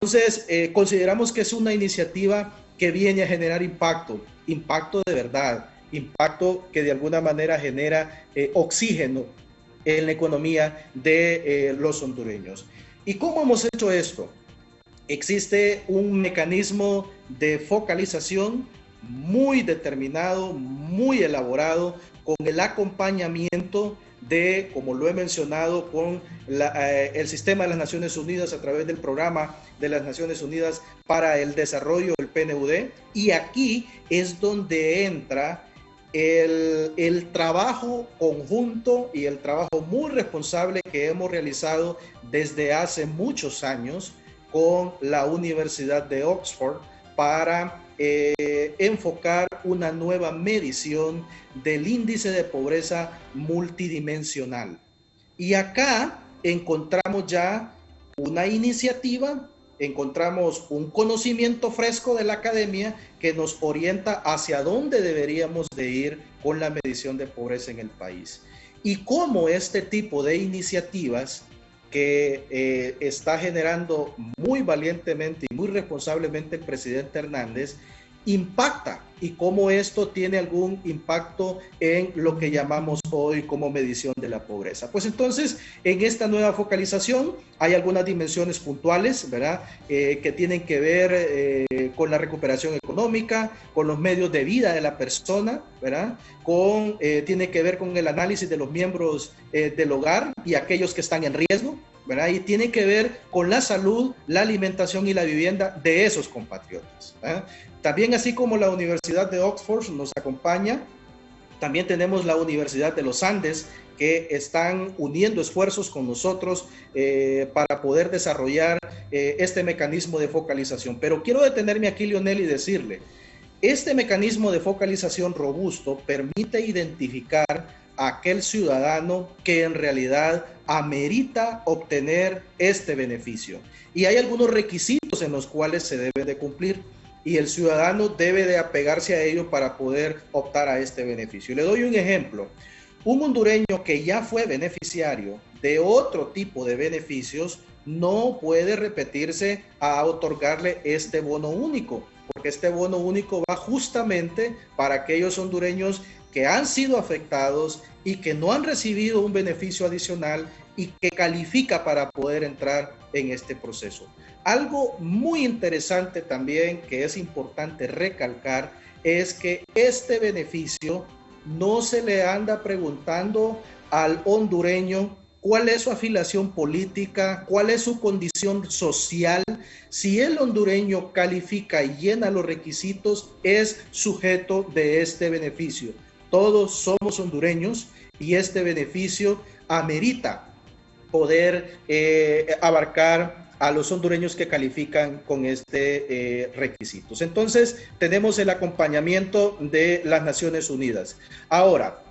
Entonces, consideramos que es una iniciativa que viene a generar impacto, impacto de verdad, impacto que de alguna manera genera oxígeno en la economía de los hondureños. ¿Y cómo hemos hecho esto? Existe un mecanismo de focalización muy determinado, muy elaborado, con el acompañamiento de, como lo he mencionado, con el sistema de las Naciones Unidas a través del programa de las Naciones Unidas para el desarrollo, el PNUD, y aquí es donde entra el trabajo conjunto y el trabajo muy responsable que hemos realizado desde hace muchos años con la Universidad de Oxford para enfocar una nueva medición del índice de pobreza multidimensional. Y acá encontramos ya una iniciativa, encontramos un conocimiento fresco de la academia que nos orienta hacia dónde deberíamos de ir con la medición de pobreza en el país. Y cómo este tipo de iniciativas que está generando muy valientemente y muy responsablemente el presidente Hernández, impacta y cómo esto tiene algún impacto en lo que llamamos hoy como medición de la pobreza. Pues entonces, en esta nueva focalización hay algunas dimensiones puntuales, ¿verdad? Que tienen que ver con la recuperación económica, con los medios de vida de la persona, ¿verdad? Tiene que ver con el análisis de los miembros del hogar y aquellos que están en riesgo, ¿verdad? Y tiene que ver con la salud, la alimentación y la vivienda de esos compatriotas, ¿verdad? También, así como la Universidad de Oxford nos acompaña, también tenemos la Universidad de los Andes, que están uniendo esfuerzos con nosotros para poder desarrollar este mecanismo de focalización. Pero quiero detenerme aquí, Leonel, y decirle, este mecanismo de focalización robusto permite identificar a aquel ciudadano que en realidad amerita obtener este beneficio. Y hay algunos requisitos en los cuales se debe de cumplir, y el ciudadano debe de apegarse a ello para poder optar a este beneficio. Le doy un ejemplo. Un hondureño que ya fue beneficiario de otro tipo de beneficios no puede repetirse a otorgarle este bono único, porque este bono único va justamente para aquellos hondureños que han sido afectados y que no han recibido un beneficio adicional y que califica para poder entrar en este proceso. Algo muy interesante también que es importante recalcar es que este beneficio no se le anda preguntando al hondureño cuál es su afiliación política, cuál es su condición social. Si el hondureño califica y llena los requisitos, es sujeto de este beneficio. Todos somos hondureños y este beneficio amerita poder abarcar a los hondureños que califican con este requisitos. Entonces, tenemos el acompañamiento de las Naciones Unidas. Ahora,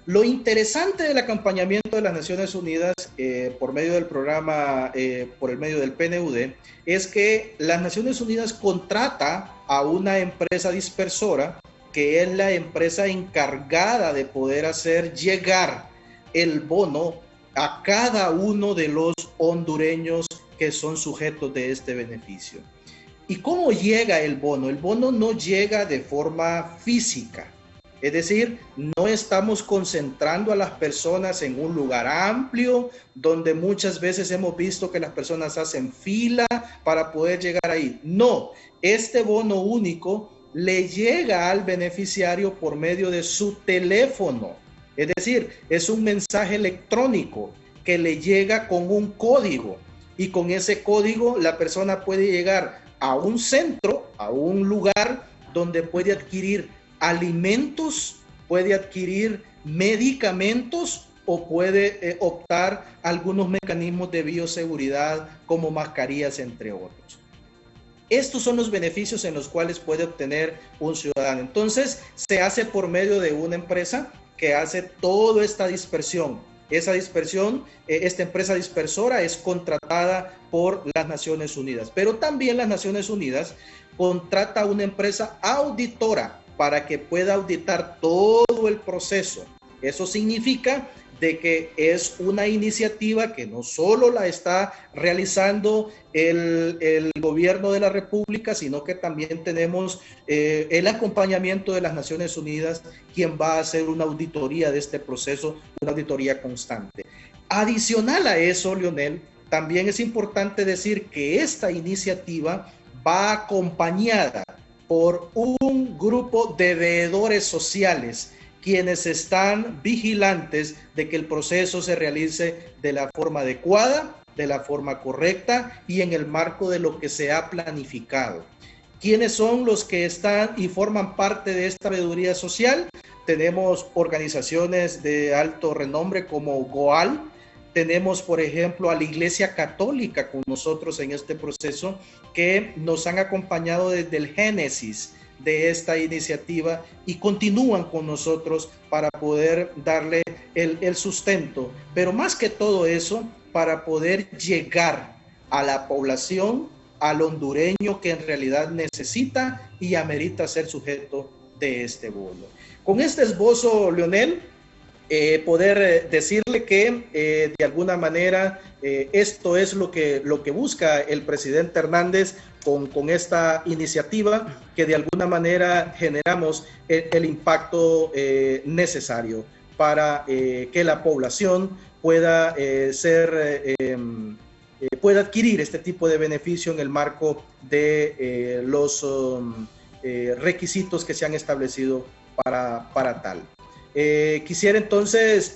lo interesante del acompañamiento de las Naciones Unidas por medio del programa, por el medio del PNUD, es que las Naciones Unidas contrata a una empresa dispersora, que es la empresa encargada de poder hacer llegar el bono a cada uno de los hondureños que son sujetos de este beneficio. ¿Y cómo llega el bono? El bono no llega de forma física, es decir, no estamos concentrando a las personas en un lugar amplio donde muchas veces hemos visto que las personas hacen fila para poder llegar ahí. No, este bono único le llega al beneficiario por medio de su teléfono. Es decir, es un mensaje electrónico que le llega con un código, y con ese código la persona puede llegar a un centro, a un lugar donde puede adquirir alimentos, puede adquirir medicamentos o puede optar a algunos mecanismos de bioseguridad como mascarillas, entre otros. Estos son los beneficios en los cuales puede obtener un ciudadano. Entonces, se hace por medio de una empresa que hace toda esta dispersión. Esa dispersión, esta empresa dispersora es contratada por las Naciones Unidas, pero también las Naciones Unidas contrata a una empresa auditora para que pueda auditar todo el proceso. Eso significa de que es una iniciativa que no solo la está realizando el gobierno de la República, sino que también tenemos el acompañamiento de las Naciones Unidas, quien va a hacer una auditoría de este proceso, una auditoría constante. Adicional a eso, Leonel, también es importante decir que esta iniciativa va acompañada por un grupo de veedores sociales, quienes están vigilantes de que el proceso se realice de la forma adecuada, de la forma correcta y en el marco de lo que se ha planificado. ¿Quiénes son los que están y forman parte de esta veeduría social? Tenemos organizaciones de alto renombre como GOAL, tenemos, por ejemplo, a la Iglesia Católica con nosotros en este proceso, que nos han acompañado desde el génesis de esta iniciativa y continúan con nosotros para poder darle el sustento, pero más que todo eso, para poder llegar a la población, al hondureño que en realidad necesita y amerita ser sujeto de este bono. Con este esbozo, Leonel, poder decirle que de alguna manera esto es lo que busca el presidente Hernández con esta iniciativa, que de alguna manera generamos el impacto necesario para que la población pueda pueda adquirir este tipo de beneficio en el marco de los requisitos que se han establecido para tal. Quisiera entonces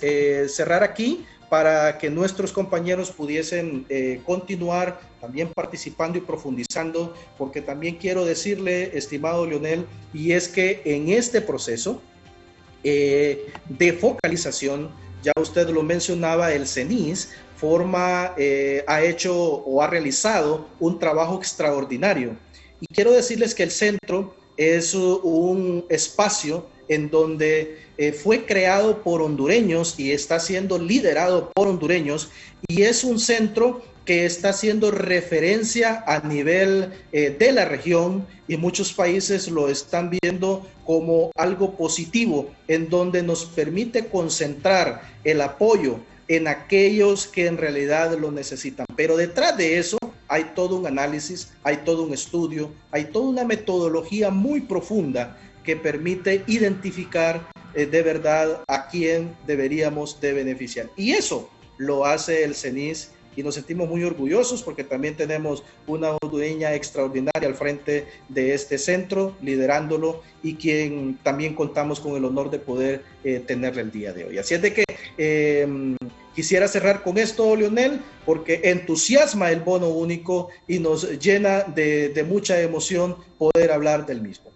cerrar aquí para que nuestros compañeros pudiesen continuar también participando y profundizando, porque también quiero decirle, estimado Leonel, y es que en este proceso de focalización, ya usted lo mencionaba, el CENIS ha hecho o ha realizado un trabajo extraordinario. Y quiero decirles que el centro es un espacio en donde fue creado por hondureños y está siendo liderado por hondureños, y es un centro que está haciendo referencia a nivel de la región, y muchos países lo están viendo como algo positivo, en donde nos permite concentrar el apoyo en aquellos que en realidad lo necesitan. Pero detrás de eso hay todo un análisis, hay todo un estudio, hay toda una metodología muy profunda que permite identificar de verdad a quién deberíamos de beneficiar. Y eso lo hace el CENIS, y nos sentimos muy orgullosos porque también tenemos una hondureña extraordinaria al frente de este centro, liderándolo, y quien también contamos con el honor de poder tenerle el día de hoy. Así es de que quisiera cerrar con esto, Leonel, porque entusiasma el bono único y nos llena de mucha emoción poder hablar del mismo.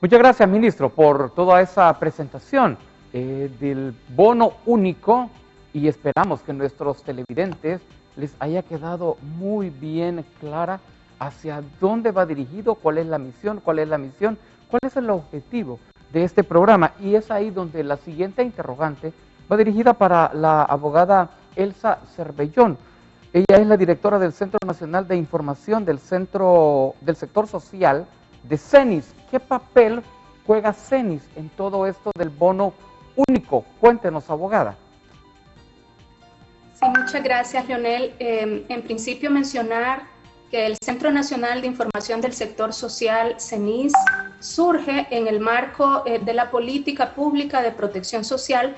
Muchas gracias, ministro, por toda esa presentación del bono único, y esperamos que nuestros televidentes les haya quedado muy bien clara hacia dónde va dirigido, cuál es la misión, cuál es el objetivo de este programa. Y es ahí donde la siguiente interrogante va dirigida para la abogada Elsa Cervellón. Ella es la directora del Centro Nacional de Información del Sector Social de CENIS. ¿Qué papel juega CENIS en todo esto del bono único? Cuéntenos, abogada. Sí, muchas gracias, Leonel. En principio, mencionar que el Centro Nacional de Información del Sector Social, CENIS, surge en el marco de la política pública de protección social,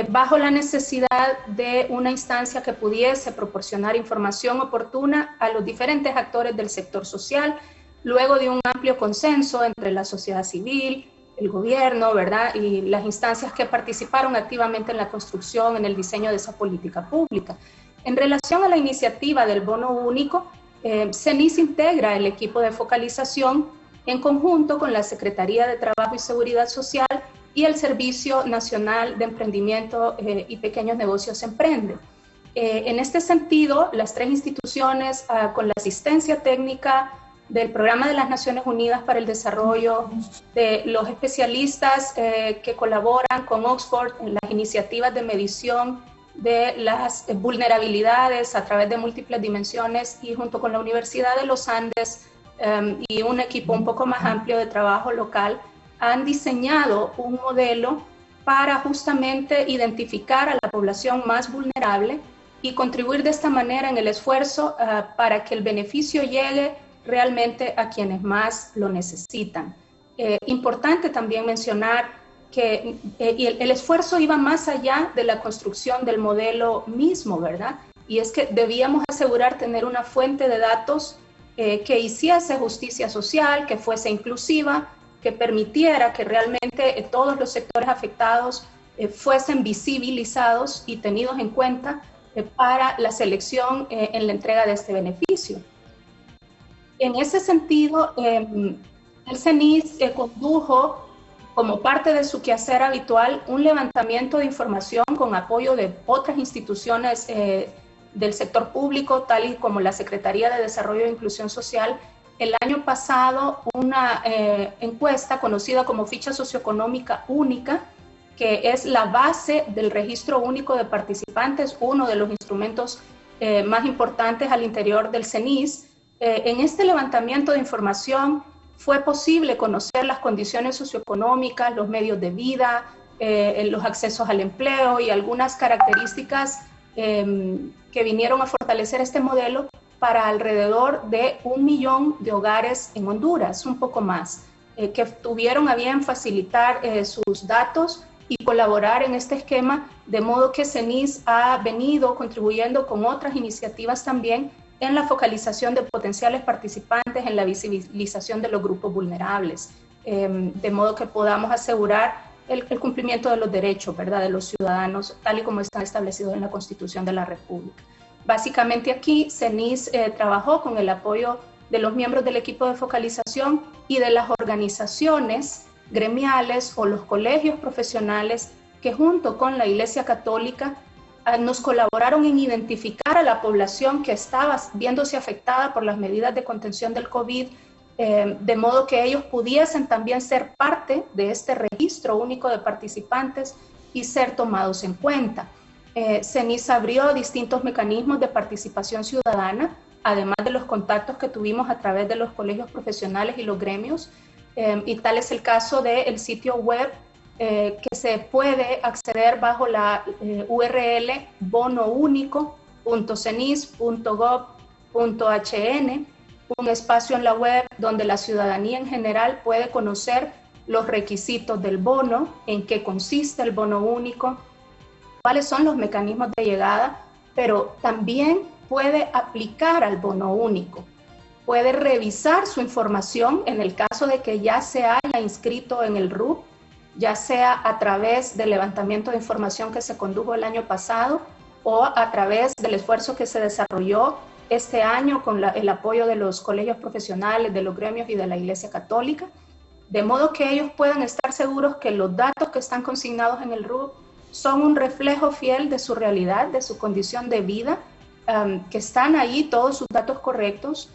bajo la necesidad de una instancia que pudiese proporcionar información oportuna a los diferentes actores del sector social, luego de un amplio consenso entre la sociedad civil, el gobierno, ¿verdad?, y las instancias que participaron activamente en la construcción, en el diseño de esa política pública. En relación a la iniciativa del bono único, CENIS integra el equipo de focalización en conjunto con la Secretaría de Trabajo y Seguridad Social y el Servicio Nacional de Emprendimiento y Pequeños Negocios Emprende. En este sentido, las tres instituciones, con la asistencia técnica del Programa de las Naciones Unidas para el Desarrollo, de los especialistas que colaboran con Oxford en las iniciativas de medición de las vulnerabilidades a través de múltiples dimensiones, y junto con la Universidad de los Andes y un equipo un poco más amplio de trabajo local, han diseñado un modelo para justamente identificar a la población más vulnerable y contribuir de esta manera en el esfuerzo para que el beneficio llegue realmente a quienes más lo necesitan. Importante también mencionar que el esfuerzo iba más allá de la construcción del modelo mismo, ¿verdad? Y es que debíamos asegurar tener una fuente de datos que hiciese justicia social, que fuese inclusiva, que permitiera que realmente todos los sectores afectados fuesen visibilizados y tenidos en cuenta para la selección en la entrega de este beneficio. En ese sentido, el CENIS condujo como parte de su quehacer habitual un levantamiento de información con apoyo de otras instituciones del sector público, tal y como la Secretaría de Desarrollo e Inclusión Social. El año pasado, una encuesta conocida como Ficha Socioeconómica Única, que es la base del Registro Único de Participantes, uno de los instrumentos más importantes al interior del CENIS. En este levantamiento de información fue posible conocer las condiciones socioeconómicas, los medios de vida, los accesos al empleo y algunas características que vinieron a fortalecer este modelo para alrededor de 1 millón de hogares en Honduras, un poco más, que tuvieron a bien facilitar sus datos y colaborar en este esquema, de modo que CENIS ha venido contribuyendo con otras iniciativas también en la focalización de potenciales participantes, en la visibilización de los grupos vulnerables, de modo que podamos asegurar el cumplimiento de los derechos, ¿verdad?, de los ciudadanos, tal y como están establecidos en la Constitución de la República. Básicamente aquí CENIS trabajó con el apoyo de los miembros del equipo de focalización y de las organizaciones gremiales o los colegios profesionales que junto con la Iglesia Católica nos colaboraron en identificar a la población que estaba viéndose afectada por las medidas de contención del COVID, de modo que ellos pudiesen también ser parte de este registro único de participantes y ser tomados en cuenta. CENIS abrió distintos mecanismos de participación ciudadana, además de los contactos que tuvimos a través de los colegios profesionales y los gremios, y tal es el caso del sitio web que se puede acceder bajo la URL bonounico.cenis.gov.hn, un espacio en la web donde la ciudadanía en general puede conocer los requisitos del bono, en qué consiste el bono único, cuáles son los mecanismos de llegada, pero también puede aplicar al bono único. Puede revisar su información en el caso de que ya se haya inscrito en el RUP, ya sea a través del levantamiento de información que se condujo el año pasado o a través del esfuerzo que se desarrolló este año con el apoyo de los colegios profesionales, de los gremios y de la Iglesia Católica, de modo que ellos puedan estar seguros que los datos que están consignados en el RUP son un reflejo fiel de su realidad, de su condición de vida, que están ahí todos sus datos correctos,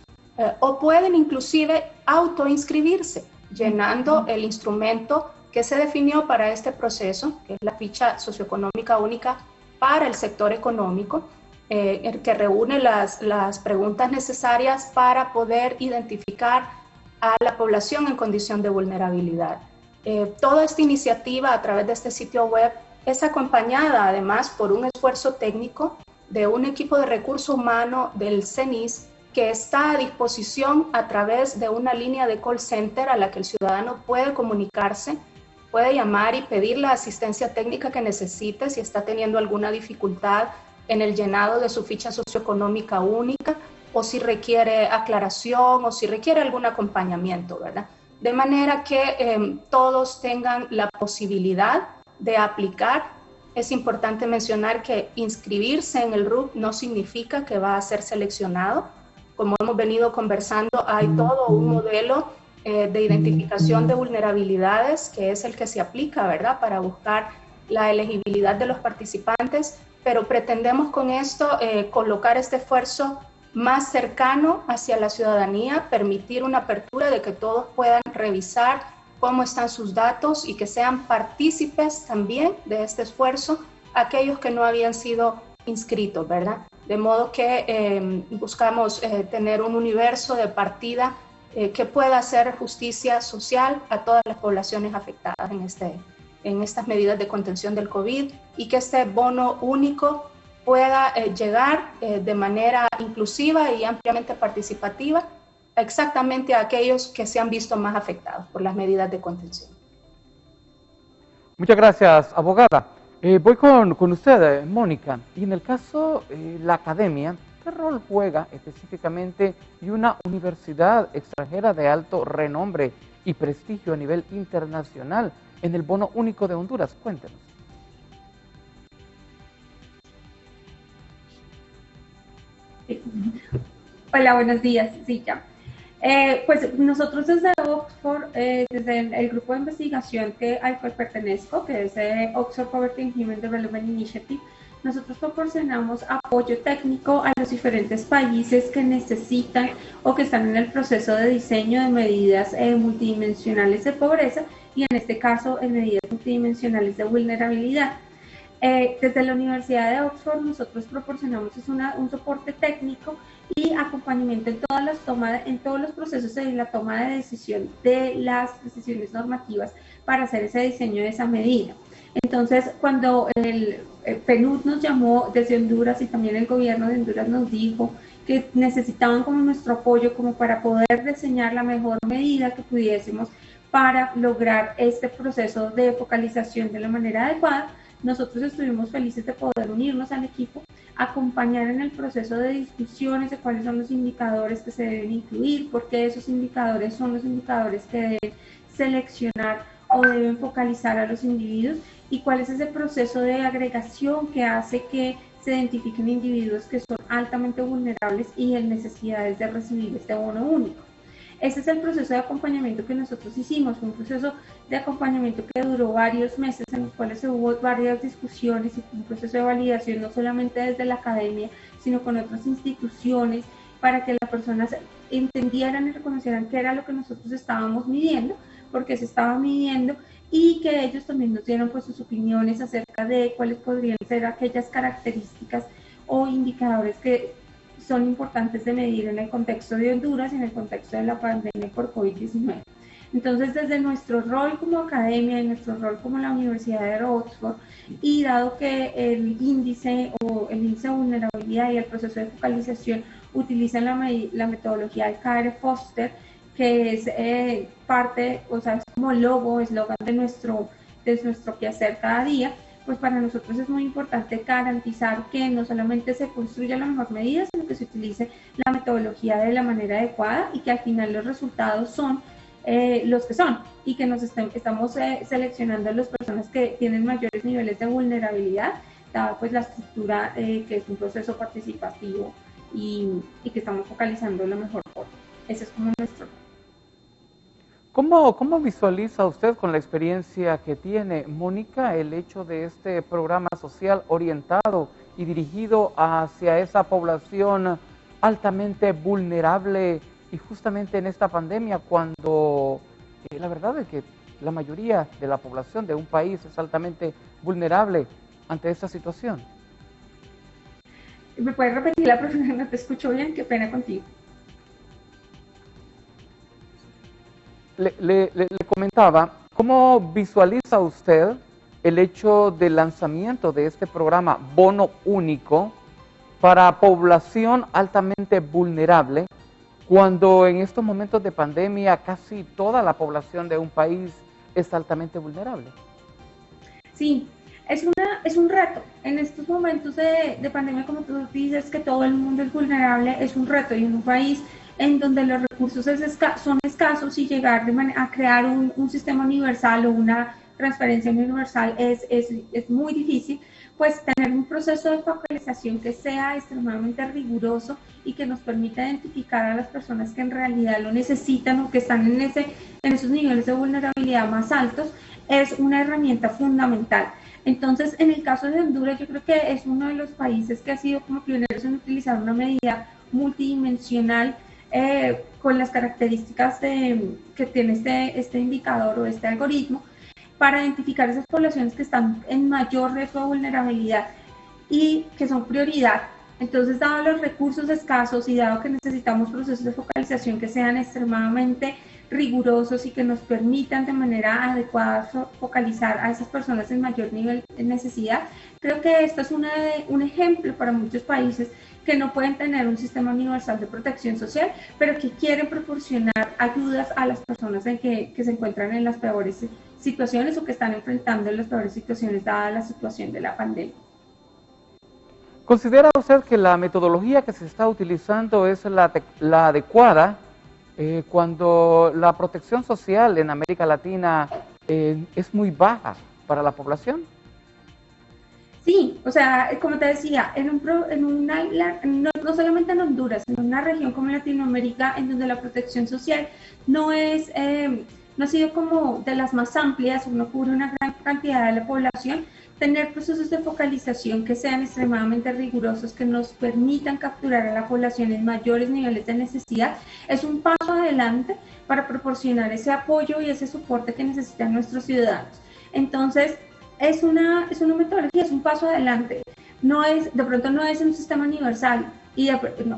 o pueden inclusive autoinscribirse, llenando el instrumento que se definió para este proceso, que es la ficha socioeconómica única para el sector económico, que reúne las preguntas necesarias para poder identificar a la población en condición de vulnerabilidad. Toda esta iniciativa a través de este sitio web es acompañada además por un esfuerzo técnico de un equipo de recurso humano del CENIS que está a disposición a través de una línea de call center a la que el ciudadano puede comunicarse, puede llamar y pedir la asistencia técnica que necesite si está teniendo alguna dificultad en el llenado de su ficha socioeconómica única o si requiere aclaración o si requiere algún acompañamiento, ¿verdad? De manera que todos tengan la posibilidad de aplicar. Es importante mencionar que inscribirse en el RUP no significa que va a ser seleccionado. Como hemos venido conversando, hay todo un modelo de identificación de vulnerabilidades que es el que se aplica, ¿verdad?, para buscar la elegibilidad de los participantes, pero pretendemos con esto colocar este esfuerzo más cercano hacia la ciudadanía, permitir una apertura de que todos puedan revisar cómo están sus datos y que sean partícipes también de este esfuerzo aquellos que no habían sido inscritos, ¿verdad? De modo que buscamos tener un universo de partida que pueda hacer justicia social a todas las poblaciones afectadas en en estas medidas de contención del COVID y que este bono único pueda llegar de manera inclusiva y ampliamente participativa exactamente a aquellos que se han visto más afectados por las medidas de contención. Muchas gracias, abogada. Voy con usted, Mónica. Y en el caso, la academia, ¿qué rol juega específicamente y una universidad extranjera de alto renombre y prestigio a nivel internacional en el bono único de Honduras? Cuéntenos. Hola, buenos días. Sí, ya. Pues nosotros desde Oxford, desde el grupo de investigación al cual pertenezco, que es Oxford Poverty and Human Development Initiative, nosotros proporcionamos apoyo técnico a los diferentes países que necesitan o que están en el proceso de diseño de medidas multidimensionales de pobreza y en este caso en medidas multidimensionales de vulnerabilidad. Desde la Universidad de Oxford nosotros proporcionamos un soporte técnico y acompañamiento en todos los procesos de la toma de decisión de las decisiones normativas para hacer ese diseño de esa medida. Entonces, cuando el PNUD nos llamó desde Honduras y también el gobierno de Honduras nos dijo que necesitaban como nuestro apoyo como para poder diseñar la mejor medida que pudiésemos para lograr este proceso de focalización de la manera adecuada, nosotros estuvimos felices de poder unirnos al equipo, acompañar en el proceso de discusiones de cuáles son los indicadores que se deben incluir, porque esos indicadores son los indicadores que deben seleccionar o deben focalizar a los individuos y cuál es ese proceso de agregación que hace que se identifiquen individuos que son altamente vulnerables y en necesidades de recibir este bono único. Ese es el proceso de acompañamiento que nosotros hicimos, fue un proceso de acompañamiento que duró varios meses en los cuales hubo varias discusiones y un proceso de validación no solamente desde la academia, sino con otras instituciones para que las personas entendieran y reconocieran qué era lo que nosotros estábamos midiendo, porque se estaba midiendo y que ellos también nos dieron pues sus opiniones acerca de cuáles podrían ser aquellas características o indicadores que son importantes de medir en el contexto de Honduras y en el contexto de la pandemia por COVID-19. Entonces, desde nuestro rol como academia y nuestro rol como la Universidad de Oxford, y dado que el índice de vulnerabilidad y el proceso de focalización utilizan la metodología del KR Foster, que es parte, o sea, es como logo, eslogan de nuestro quehacer cada día, pues para nosotros es muy importante garantizar que no solamente se construya la mejor medida, sino que se utilice la metodología de la manera adecuada y que al final los resultados son los que son y que estamos seleccionando a las personas que tienen mayores niveles de vulnerabilidad, dada pues la estructura que es un proceso participativo y que estamos focalizando de la mejor forma. Ese es como nuestro. ¿Cómo visualiza usted con la experiencia que tiene, Mónica, el hecho de este programa social orientado y dirigido hacia esa población altamente vulnerable y justamente en esta pandemia cuando la verdad es que la mayoría de la población de un país es altamente vulnerable ante esta situación? ¿Me puedes repetir la pregunta? No te escucho bien, qué pena contigo. Le comentaba, ¿cómo visualiza usted el hecho del lanzamiento de este programa Bono Único para población altamente vulnerable, cuando en estos momentos de pandemia casi toda la población de un país es altamente vulnerable? Sí, es un reto. En estos momentos de pandemia, como tú dices, que todo el mundo es vulnerable, es un reto y en un país en donde los recursos son escasos y llegar a crear un sistema universal o una transferencia universal es muy difícil, pues tener un proceso de focalización que sea extremadamente riguroso y que nos permita identificar a las personas que en realidad lo necesitan o que están en esos niveles de vulnerabilidad más altos es una herramienta fundamental. Entonces, en el caso de Honduras, yo creo que es uno de los países que ha sido como pioneros en utilizar una medida multidimensional con las características que tiene este indicador o este algoritmo para identificar esas poblaciones que están en mayor riesgo de vulnerabilidad y que son prioridad. Entonces, dado los recursos escasos y dado que necesitamos procesos de focalización que sean extremadamente rigurosos y que nos permitan de manera adecuada focalizar a esas personas en mayor nivel de necesidad. Creo que esto es un ejemplo para muchos países que no pueden tener un sistema universal de protección social, pero que quieren proporcionar ayudas a las personas que se encuentran en las peores situaciones o que están enfrentando las peores situaciones dada la situación de la pandemia. ¿Considera usted que la metodología que se está utilizando es la adecuada cuando la protección social en América Latina es muy baja para la población? Sí, o sea, como te decía, no solamente en Honduras, en una región como Latinoamérica, en donde la protección social no ha sido como de las más amplias, no cubre una gran cantidad de la población, tener procesos de focalización que sean extremadamente rigurosos, que nos permitan capturar a la población en mayores niveles de necesidad, es un paso adelante para proporcionar ese apoyo y ese soporte que necesitan nuestros ciudadanos. Entonces, es una metodología, es un paso adelante. De pronto no es un sistema universal, y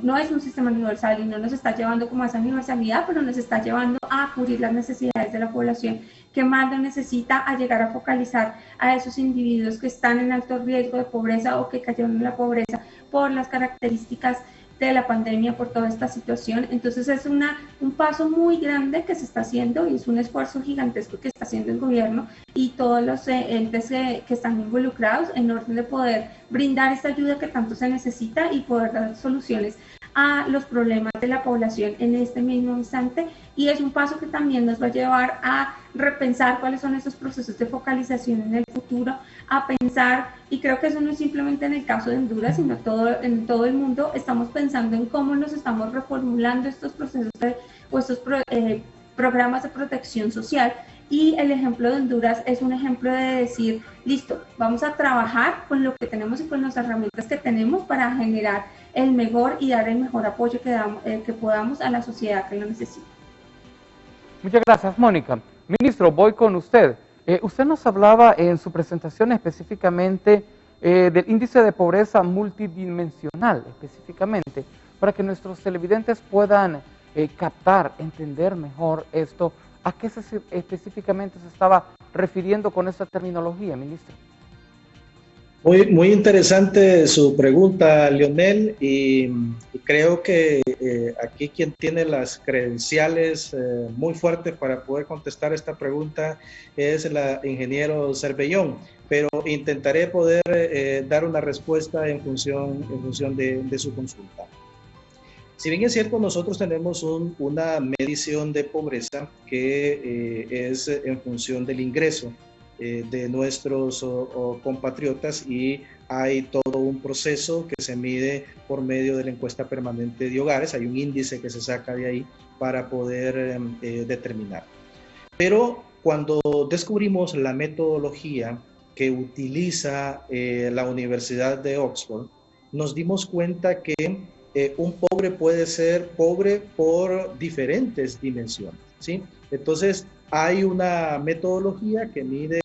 no es un sistema universal y no nos está llevando como a esa universalidad, pero nos está llevando a cubrir las necesidades de la población que más lo necesita, a llegar a focalizar a esos individuos que están en alto riesgo de pobreza o que cayeron en la pobreza por las características de la pandemia, por toda esta situación. Entonces es un paso muy grande que se está haciendo y es un esfuerzo gigantesco que está haciendo el gobierno y todos los entes que están involucrados en orden de poder brindar esta ayuda que tanto se necesita y poder dar soluciones a los problemas de la población en este mismo instante. Y es un paso que también nos va a llevar a repensar cuáles son esos procesos de focalización en el futuro, a pensar, y creo que eso no es simplemente en el caso de Honduras, sino en todo el mundo, estamos pensando en cómo nos estamos reformulando estos procesos o estos programas de protección social. Y el ejemplo de Honduras es un ejemplo de decir, listo, vamos a trabajar con lo que tenemos y con las herramientas que tenemos para generar el mejor y dar el mejor apoyo que podamos a la sociedad que lo necesita. Muchas gracias, Mónica. Ministro, voy con usted. Usted nos hablaba en su presentación específicamente del índice de pobreza multidimensional, específicamente, para que nuestros televidentes puedan captar, entender mejor esto. ¿A qué específicamente se estaba refiriendo con esta terminología, ministro? Muy interesante su pregunta, Leonel, y creo que aquí quien tiene las credenciales muy fuertes para poder contestar esta pregunta es la ingeniero Cervellón, pero intentaré poder dar una respuesta en función de su consulta. Si bien es cierto, nosotros tenemos una medición de pobreza que es en función del ingreso de nuestros compatriotas, y hay todo un proceso que se mide por medio de la encuesta permanente de hogares. Hay un índice que se saca de ahí para poder determinar. Pero cuando descubrimos la metodología que utiliza la Universidad de Oxford, nos dimos cuenta que un pobre puede ser pobre por diferentes dimensiones, ¿sí? Entonces, hay una metodología que mide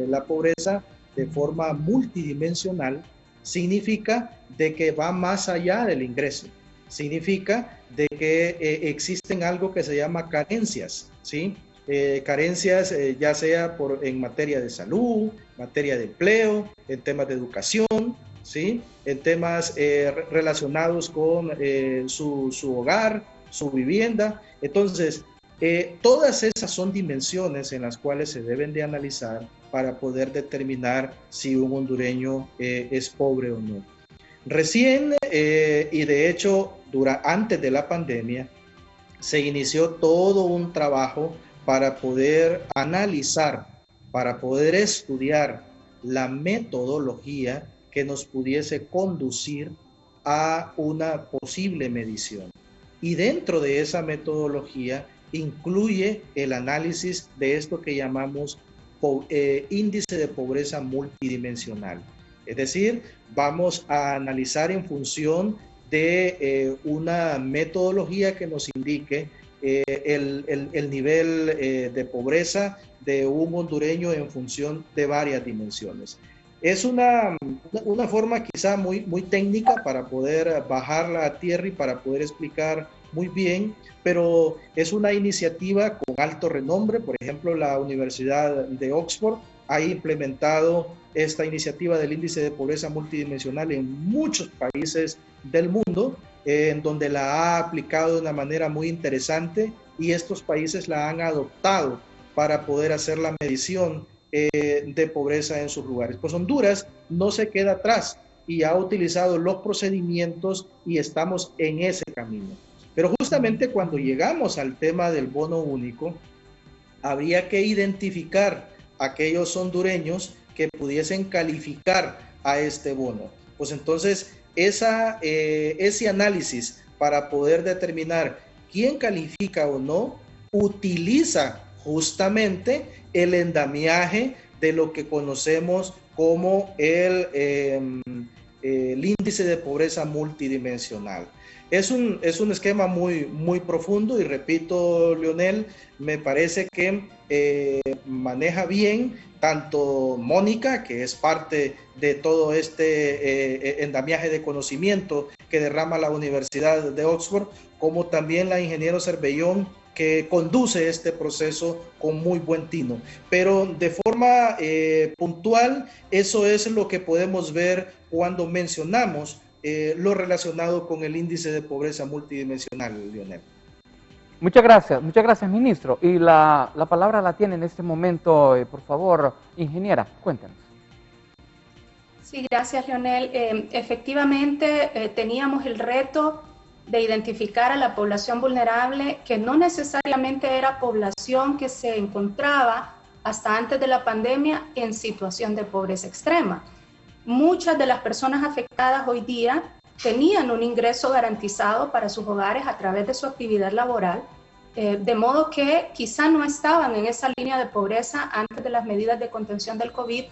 la pobreza de forma multidimensional. Significa de que va más allá del ingreso. Significa de que existen algo que se llama carencias, ¿sí? Carencias ya sea en materia de salud, materia de empleo, en temas de educación, ¿sí? En temas relacionados con su hogar, su vivienda. Entonces, todas esas son dimensiones en las cuales se deben de analizar para poder determinar si un hondureño es pobre o no. Recién, y de hecho antes de la pandemia, se inició todo un trabajo para poder analizar, para poder estudiar la metodología que nos pudiese conducir a una posible medición. Y dentro de esa metodología incluye el análisis de esto que llamamos índice de pobreza multidimensional. Es decir, vamos a analizar en función de una metodología que nos indique el nivel de pobreza de un hondureño en función de varias dimensiones. Es una forma quizá muy técnica para poder bajarla a tierra y para poder explicar muy bien, pero es una iniciativa con alto renombre. Por ejemplo, la Universidad de Oxford ha implementado esta iniciativa del índice de pobreza multidimensional en muchos países del mundo, en donde la ha aplicado de una manera muy interesante, y estos países la han adoptado para poder hacer la medición de pobreza en sus lugares. Pues Honduras no se queda atrás y ha utilizado los procedimientos y estamos en ese camino. Pero justamente cuando llegamos al tema del bono único, habría que identificar a aquellos hondureños que pudiesen calificar a este bono. Pues entonces ese análisis para poder determinar quién califica o no utiliza justamente el andamiaje de lo que conocemos como el índice de pobreza multidimensional. Es un esquema muy profundo y mandamiento, Leonel, me parece que maneja bien tanto Mónica, que es parte de todo este andamiaje de conocimiento que derrama la Universidad de Oxford, como también la ingeniero Cervellón, que conduce este proceso con muy buen tino. Pero de forma puntual, eso es lo que podemos ver cuando mencionamos lo relacionado con el índice de pobreza multidimensional, Leonel. Muchas gracias, ministro. Y la palabra la tiene en este momento, por favor, ingeniera, cuéntanos. Sí, gracias, Leonel. Efectivamente, teníamos el reto de identificar a la población vulnerable, que no necesariamente era población que se encontraba hasta antes de la pandemia en situación de pobreza extrema. Muchas de las personas afectadas hoy día tenían un ingreso garantizado para sus hogares a través de su actividad laboral, de modo que quizá no estaban en esa línea de pobreza antes de las medidas de contención del COVID,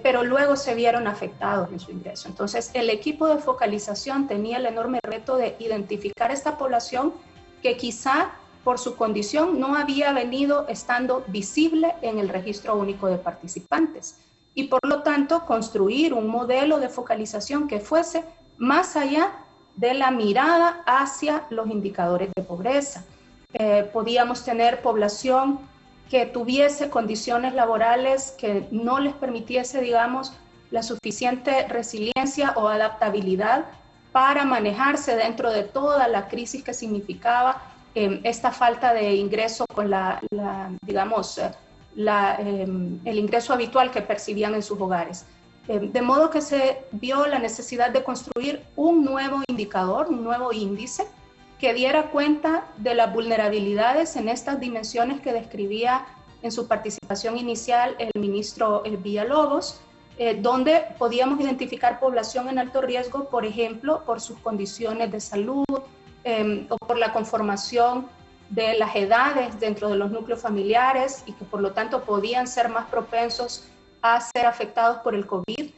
pero luego se vieron afectados en su ingreso. Entonces, el equipo de focalización tenía el enorme reto de identificar esta población que quizá por su condición no había venido estando visible en el registro único de participantes, y por lo tanto construir un modelo de focalización que fuese más allá de la mirada hacia los indicadores de pobreza. Podíamos tener población que tuviese condiciones laborales que no les permitiese, digamos, la suficiente resiliencia o adaptabilidad para manejarse dentro de toda la crisis que significaba esta falta de ingreso con el ingreso habitual que percibían en sus hogares. De modo que se vio la necesidad de construir un nuevo indicador, un nuevo índice, que diera cuenta de las vulnerabilidades en estas dimensiones que describía en su participación inicial el ministro Villalobos, donde podíamos identificar población en alto riesgo, por ejemplo, por sus condiciones de salud o por la conformación de las edades dentro de los núcleos familiares, y que por lo tanto podían ser más propensos a ser afectados por el COVID.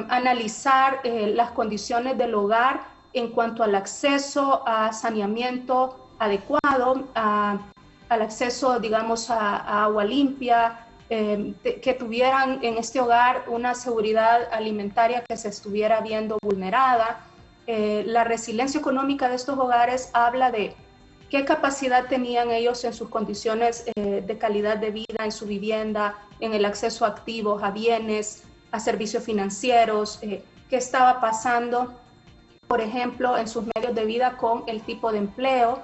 Analizar las condiciones del hogar en cuanto al acceso a saneamiento adecuado, al acceso, digamos, a agua limpia, que tuvieran en este hogar una seguridad alimentaria que se estuviera viendo vulnerada. La resiliencia económica de estos hogares habla de qué capacidad tenían ellos en sus condiciones de calidad de vida, en su vivienda, en el acceso a activos, a bienes, a servicios financieros, qué estaba pasando, por ejemplo, en sus medios de vida con el tipo de empleo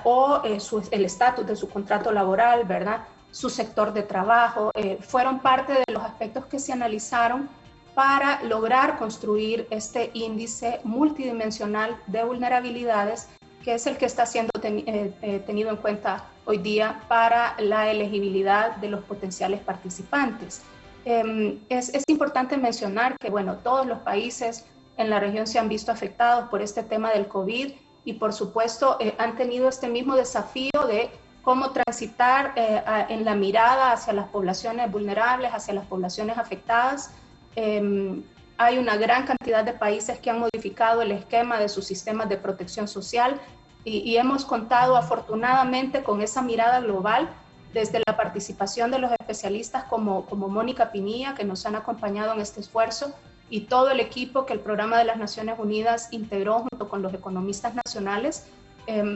o el estatus de su contrato laboral, ¿verdad? Su sector de trabajo, fueron parte de los aspectos que se analizaron para lograr construir este índice multidimensional de vulnerabilidades, que es el que está siendo tenido en cuenta hoy día para la elegibilidad de los potenciales participantes. Es importante mencionar que, bueno, todos los países en la región se han visto afectados por este tema del COVID y, por supuesto, han tenido este mismo desafío de cómo transitar en la mirada hacia las poblaciones vulnerables, hacia las poblaciones afectadas. Hay una gran cantidad de países que han modificado el esquema de sus sistemas de protección social y hemos contado afortunadamente con esa mirada global desde la participación de los especialistas como Mónica Pinilla, que nos han acompañado en este esfuerzo, y todo el equipo que el Programa de las Naciones Unidas integró junto con los economistas nacionales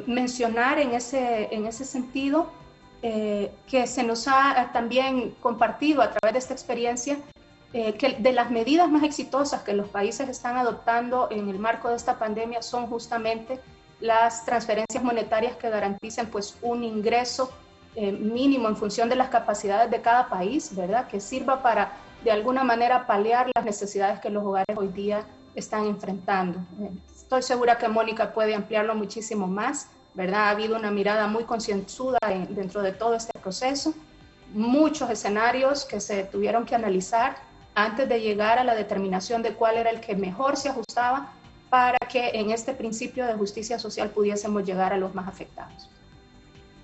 mencionar en ese sentido que se nos ha también compartido a través de esta experiencia que de las medidas más exitosas que los países están adoptando en el marco de esta pandemia son justamente las transferencias monetarias que garanticen pues un ingreso mínimo en función de las capacidades de cada país, ¿verdad? Que sirva para de alguna manera paliar las necesidades que los hogares hoy día están enfrentando. Estoy segura que Mónica puede ampliarlo muchísimo más, ¿verdad? Ha habido una mirada muy concienzuda dentro de todo este proceso, muchos escenarios que se tuvieron que analizar antes de llegar a la determinación de cuál era el que mejor se ajustaba para que en este principio de justicia social pudiésemos llegar a los más afectados.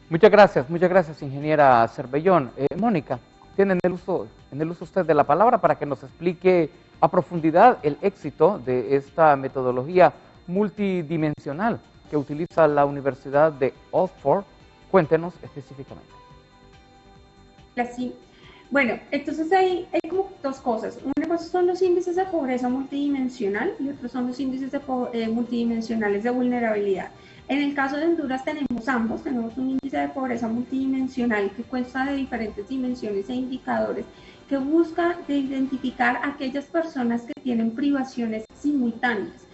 Muchas gracias, ingeniera Cervellón. Mónica, tiene en el uso usted de la palabra para que nos explique a profundidad el éxito de esta metodología multidimensional que utiliza la Universidad de Oxford. Cuéntenos específicamente. Sí. Bueno, entonces hay como dos cosas. Una cosa son los índices de pobreza multidimensional y otros son los índices multidimensionales de vulnerabilidad. En el caso de Honduras tenemos ambos, tenemos un índice de pobreza multidimensional que consta de diferentes dimensiones e indicadores que busca identificar a aquellas personas que tienen privaciones simultáneas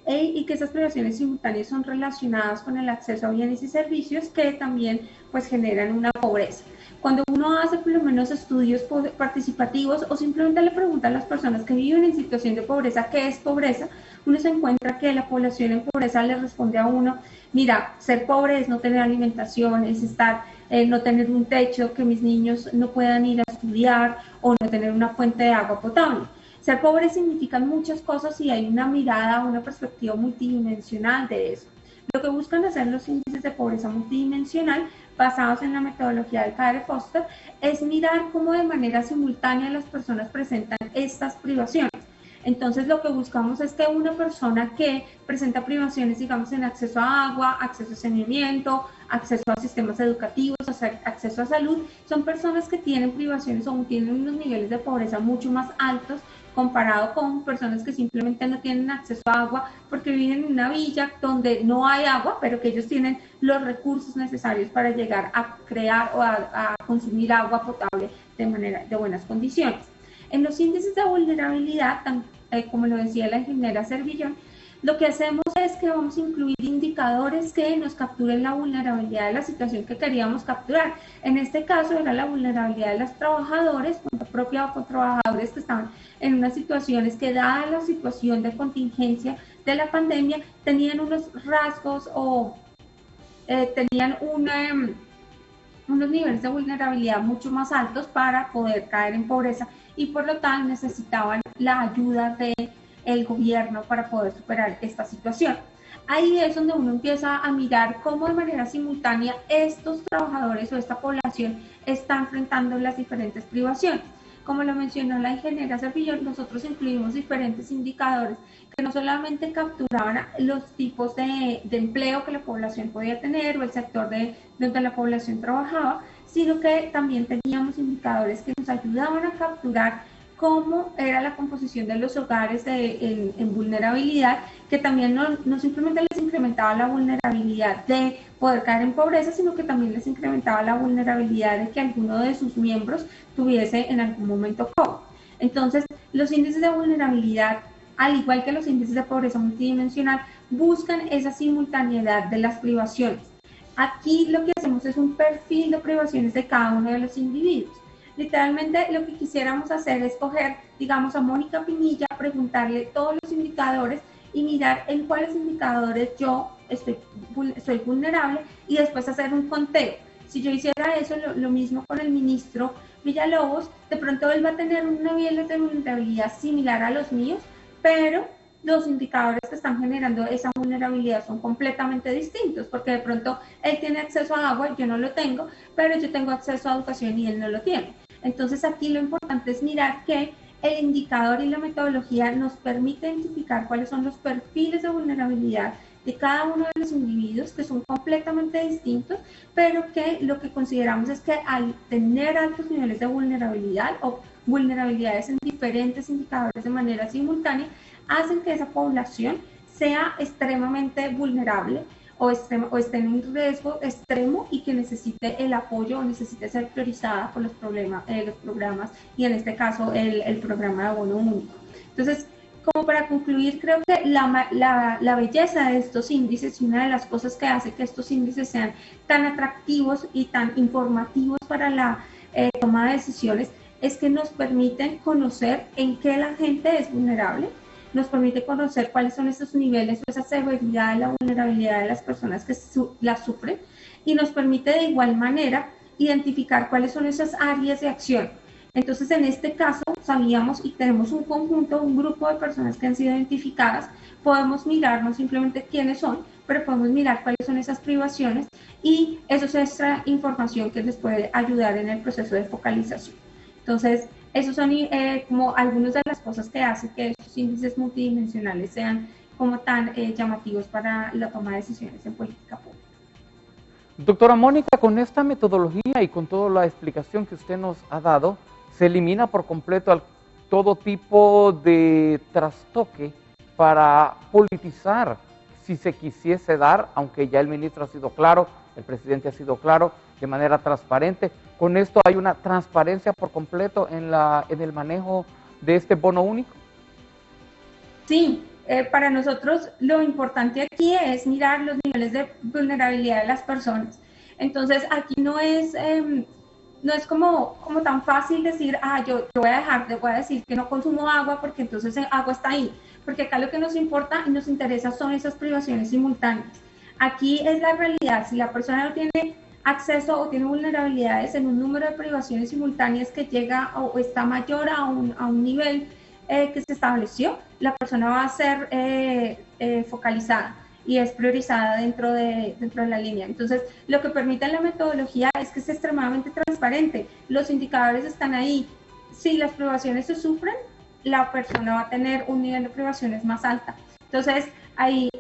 y que esas privaciones simultáneas son relacionadas con el acceso a bienes y servicios que también pues generan una pobreza. Cuando uno hace por lo menos estudios participativos o simplemente le pregunta a las personas que viven en situación de pobreza qué es pobreza, uno se encuentra que la población en pobreza le responde a uno, mira, ser pobre es no tener alimentación, es no tener un techo, que mis niños no puedan ir a estudiar o no tener una fuente de agua potable. Ser pobre significa muchas cosas y hay una mirada, una perspectiva multidimensional de eso. Lo que buscan hacer los índices de pobreza multidimensional, basados en la metodología de Kare Foster, es mirar cómo de manera simultánea las personas presentan estas privaciones. Entonces lo que buscamos es que una persona que presenta privaciones, digamos, en acceso a agua, acceso a saneamiento, acceso a sistemas educativos, acceso a salud, son personas que tienen privaciones o tienen unos niveles de pobreza mucho más altos comparado con personas que simplemente no tienen acceso a agua porque viven en una villa donde no hay agua, pero que ellos tienen los recursos necesarios para llegar a crear o a consumir agua potable de buenas condiciones. En los índices de vulnerabilidad, como lo decía la ingeniera Cervellón, lo que hacemos es que vamos a incluir indicadores que nos capturen la vulnerabilidad de la situación que queríamos capturar. En este caso era la vulnerabilidad de los trabajadores, cuenta propia o con trabajadores que estaban en unas situaciones que, dada la situación de contingencia de la pandemia, tenían unos rasgos o tenían unos niveles de vulnerabilidad mucho más altos para poder caer en pobreza y por lo tanto necesitaban la ayuda del gobierno para poder superar esta situación. Ahí es donde uno empieza a mirar cómo de manera simultánea estos trabajadores o esta población está enfrentando las diferentes privaciones. Como lo mencionó la ingeniera Cervellón, nosotros incluimos diferentes indicadores que no solamente capturaban los tipos de empleo que la población podía tener o el sector donde la población trabajaba, sino que también teníamos indicadores que nos ayudaban a capturar cómo era la composición de los hogares en vulnerabilidad, que también no simplemente les incrementaba la vulnerabilidad de poder caer en pobreza, sino que también les incrementaba la vulnerabilidad de que alguno de sus miembros tuviese en algún momento COVID. Entonces, los índices de vulnerabilidad, al igual que los índices de pobreza multidimensional, buscan esa simultaneidad de las privaciones. Aquí lo que hacemos es un perfil de privaciones de cada uno de los individuos. Literalmente lo que quisiéramos hacer es coger, digamos, a Mónica Pinilla, preguntarle todos los indicadores y mirar en cuáles indicadores yo soy vulnerable y después hacer un conteo. Si yo hiciera eso, lo mismo con el ministro Villalobos, de pronto él va a tener un nivel de vulnerabilidad similar a los míos, pero los indicadores que están generando esa vulnerabilidad son completamente distintos, porque de pronto él tiene acceso a agua, yo no lo tengo, pero yo tengo acceso a educación y él no lo tiene. Entonces aquí lo importante es mirar que el indicador y la metodología nos permite identificar cuáles son los perfiles de vulnerabilidad de cada uno de los individuos, que son completamente distintos, pero que lo que consideramos es que al tener altos niveles de vulnerabilidad o vulnerabilidades en diferentes indicadores de manera simultánea, hacen que esa población sea extremadamente vulnerable o esté en un riesgo extremo y que necesite el apoyo o necesite ser priorizada por los programas y en este caso el programa de abono único. Entonces, como para concluir, creo que la belleza de estos índices y una de las cosas que hace que estos índices sean tan atractivos y tan informativos para la toma de decisiones es que nos permiten conocer en qué la gente es vulnerable, nos permite conocer cuáles son esos niveles o esa severidad de la vulnerabilidad de las personas que la sufren y nos permite de igual manera identificar cuáles son esas áreas de acción. Entonces, en este caso, sabíamos y tenemos un conjunto, un grupo de personas que han sido identificadas, podemos mirar no simplemente quiénes son, pero podemos mirar cuáles son esas privaciones y eso es extra información que les puede ayudar en el proceso de focalización. Entonces, esos son como algunas de las cosas que hacen que estos índices multidimensionales sean como tan llamativos para la toma de decisiones en política pública. Doctora Mónica, con esta metodología y con toda la explicación que usted nos ha dado, se elimina por completo todo tipo de trastoque para politizar, si se quisiese dar, aunque ya el ministro ha sido claro, el presidente ha sido claro, de manera transparente. Con esto hay una transparencia por completo en el manejo de este bono único. Sí, para nosotros lo importante aquí es mirar los niveles de vulnerabilidad de las personas. Entonces aquí no es como tan fácil decir, yo voy a decir que no consumo agua porque entonces el agua está ahí. Porque acá lo que nos importa y nos interesa son esas privaciones simultáneas. Aquí es la realidad, si la persona no tiene acceso o tiene vulnerabilidades en un número de privaciones simultáneas que llega o está mayor a un nivel que se estableció, la persona va a ser focalizada y es priorizada dentro de la línea. Entonces, lo que permite la metodología es que es extremadamente transparente. Los indicadores están ahí. Si las privaciones se sufren, la persona va a tener un nivel de privaciones más alta. Entonces, ahí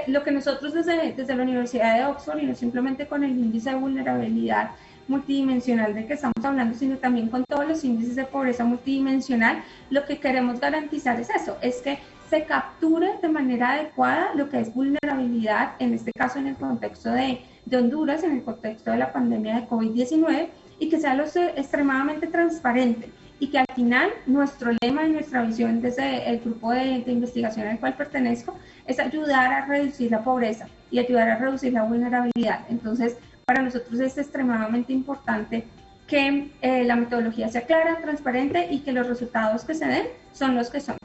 lo que nosotros desde la Universidad de Oxford, y no simplemente con el índice de vulnerabilidad multidimensional del que estamos hablando, sino también con todos los índices de pobreza multidimensional, lo que queremos garantizar es eso, es que se capture de manera adecuada lo que es vulnerabilidad, en este caso en el contexto de Honduras, en el contexto de la pandemia de COVID-19, y que sea extremadamente transparente. Y que al final nuestro lema y nuestra visión desde el grupo de investigación al cual pertenezco es ayudar a reducir la pobreza y ayudar a reducir la vulnerabilidad. Entonces, para nosotros es extremadamente importante que la metodología sea clara, transparente y que los resultados que se den son los que son.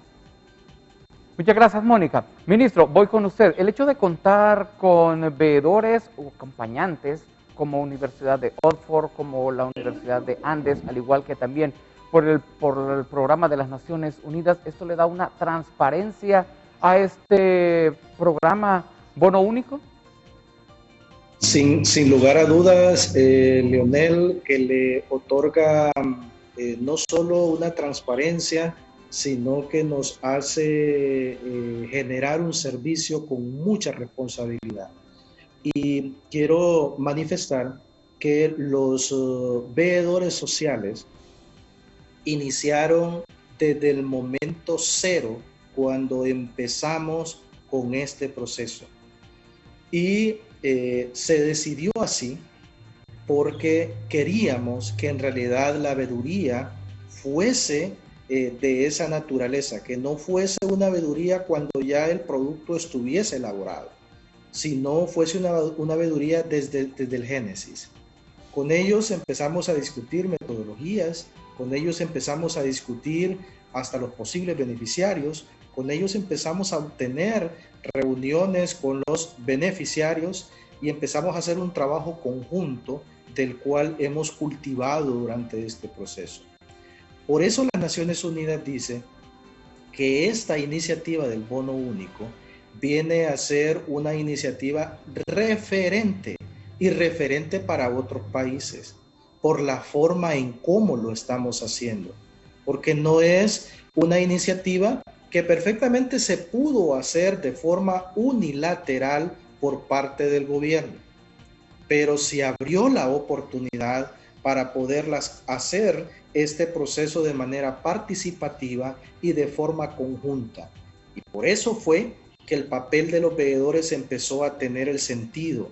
Muchas gracias, Mónica. Ministro, voy con usted. El hecho de contar con veedores o acompañantes como Universidad de Oxford, como la Universidad de Andes, al igual que también por el programa de las Naciones Unidas, ¿esto le da una transparencia a este programa Bono Único? Sin lugar a dudas, Leonel, que le otorga no solo una transparencia, sino que nos hace generar un servicio con mucha responsabilidad. Y quiero manifestar que los veedores sociales iniciaron desde el momento cero cuando empezamos con este proceso. Y se decidió así porque queríamos que en realidad la veeduría fuese de esa naturaleza, que no fuese una veeduría cuando ya el producto estuviese elaborado, sino fuese una veeduría desde el génesis. Con ellos empezamos a discutir metodologías, con ellos empezamos a discutir hasta los posibles beneficiarios, con ellos empezamos a obtener reuniones con los beneficiarios y empezamos a hacer un trabajo conjunto del cual hemos cultivado durante este proceso. Por eso las Naciones Unidas dice que esta iniciativa del bono único viene a ser una iniciativa referente y referente para otros países por la forma en cómo lo estamos haciendo, porque no es una iniciativa que perfectamente se pudo hacer de forma unilateral por parte del gobierno, pero se abrió la oportunidad para poderlas hacer este proceso de manera participativa y de forma conjunta. Y por eso fue que el papel de los veedores empezó a tener el sentido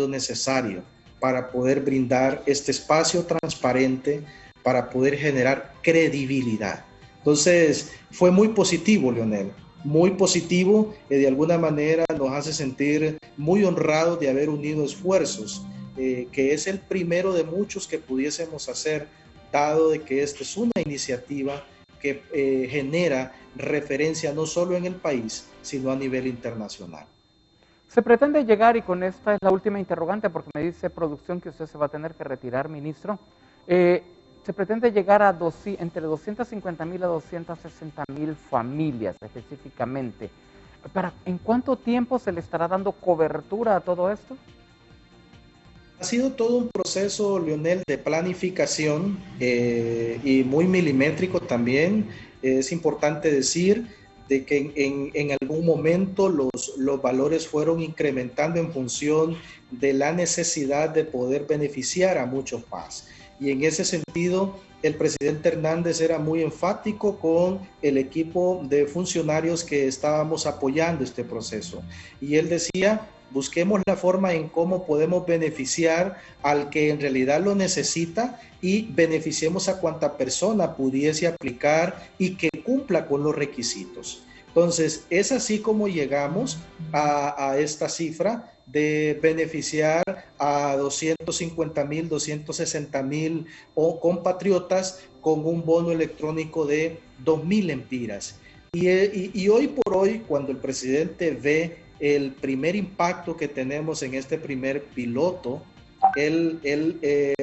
necesario para poder brindar este espacio transparente, para poder generar credibilidad. Entonces, fue muy positivo, Leonel, muy positivo, de alguna manera nos hace sentir muy honrados de haber unido esfuerzos, que es el primero de muchos que pudiésemos hacer, dado de que esta es una iniciativa que genera referencia no solo en el país, sino a nivel internacional. Se pretende llegar, y con esta es la última interrogante, porque me dice producción que usted se va a tener que retirar, ministro, se pretende llegar a entre 250,000 a 260,000 familias específicamente. ¿En cuánto tiempo se le estará dando cobertura a todo esto? Ha sido todo un proceso, Leonel, de planificación y muy milimétrico también. Es importante decir de que en algún momento los valores fueron incrementando en función de la necesidad de poder beneficiar a muchos más. Y en ese sentido, el presidente Hernández era muy enfático con el equipo de funcionarios que estábamos apoyando este proceso. Y él decía, busquemos la forma en cómo podemos beneficiar al que en realidad lo necesita y beneficiemos a cuanta persona pudiese aplicar y que cumpla con los requisitos. Entonces, es así como llegamos a esta cifra de beneficiar a 250,000, 260,000 compatriotas con un bono electrónico de 2,000 lempiras. Y hoy por hoy, cuando el presidente ve el primer impacto que tenemos en este primer piloto, él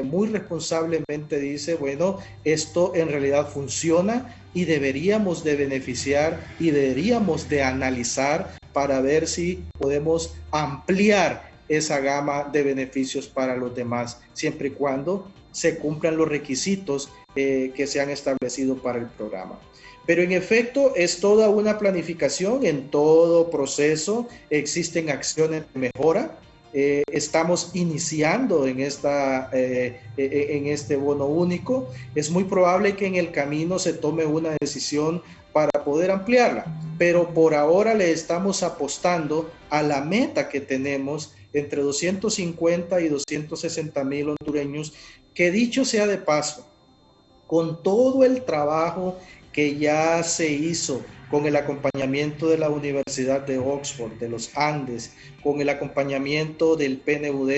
muy responsablemente dice, bueno, esto en realidad funciona y deberíamos de beneficiar y deberíamos de analizar para ver si podemos ampliar esa gama de beneficios para los demás, siempre y cuando se cumplan los requisitos que se han establecido para el programa. Pero en efecto es toda una planificación, en todo proceso existen acciones de mejora. Estamos iniciando en este bono único. Es muy probable que en el camino se tome una decisión para poder ampliarla, pero por ahora le estamos apostando a la meta que tenemos entre 250 y 260,000 hondureños, que dicho sea de paso, con todo el trabajo que ya se hizo con el acompañamiento de la Universidad de Oxford, de los Andes, con el acompañamiento del PNUD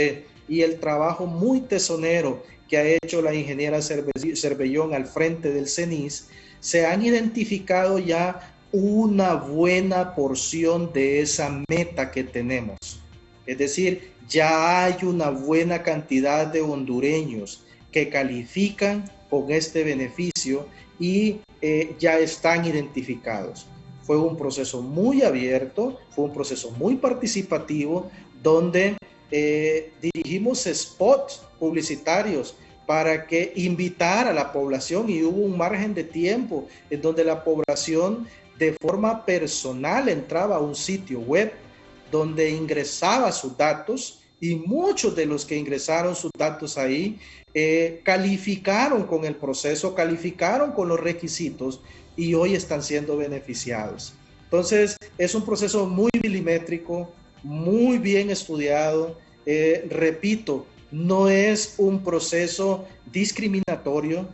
y el trabajo muy tesonero que ha hecho la ingeniera Cervellón al frente del CENIS, se han identificado ya una buena porción de esa meta que tenemos. Es decir, ya hay una buena cantidad de hondureños que califican con este beneficio y ya están identificados. Fue un proceso muy abierto, fue un proceso muy participativo, donde dirigimos spots publicitarios para que invitar a la población, y hubo un margen de tiempo en donde la población de forma personal entraba a un sitio web donde ingresaba sus datos, y muchos de los que ingresaron sus datos ahí calificaron con el proceso, calificaron con los requisitos y hoy están siendo beneficiados. Entonces es un proceso muy milimétrico, muy bien estudiado. Repito, no es un proceso discriminatorio,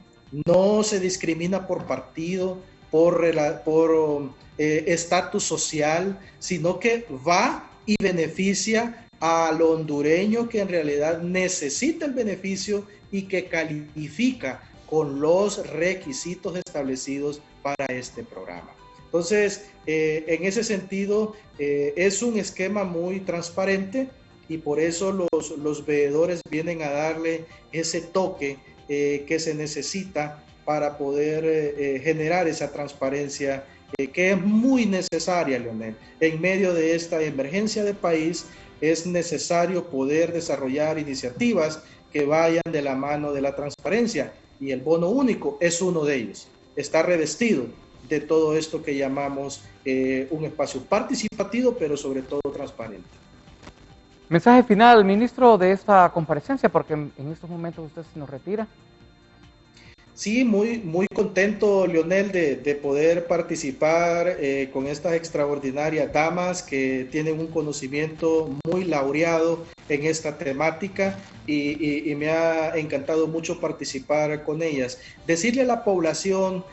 no se discrimina por partido, por estatus social, sino que va y beneficia al hondureño que en realidad necesita el beneficio y que califica con los requisitos establecidos para este programa. Entonces, en ese sentido, es un esquema muy transparente y por eso los veedores vienen a darle ese toque que se necesita para poder generar esa transparencia que es muy necesaria, Leonel. En medio de esta emergencia de país, es necesario poder desarrollar iniciativas que vayan de la mano de la transparencia, y el bono único es uno de ellos. Está revestido de todo esto que llamamos un espacio participativo, pero sobre todo transparente. Mensaje final, ministro, de esta comparecencia, porque en estos momentos usted se nos retira. Sí, muy contento, Leonel, de poder participar con estas extraordinarias damas que tienen un conocimiento muy laureado en esta temática y me ha encantado mucho participar con ellas. Decirle a la población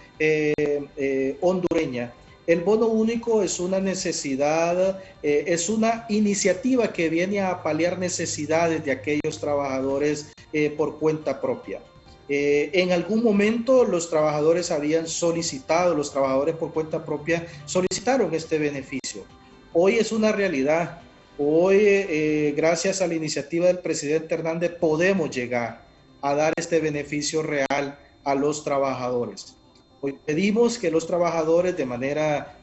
hondureña, el bono único es una necesidad, es una iniciativa que viene a paliar necesidades de aquellos trabajadores por cuenta propia. En algún momento los trabajadores habían solicitado, los trabajadores por cuenta propia solicitaron este beneficio. Hoy es una realidad. Hoy, gracias a la iniciativa del presidente Hernández, podemos llegar a dar este beneficio real a los trabajadores. Hoy pedimos que los trabajadores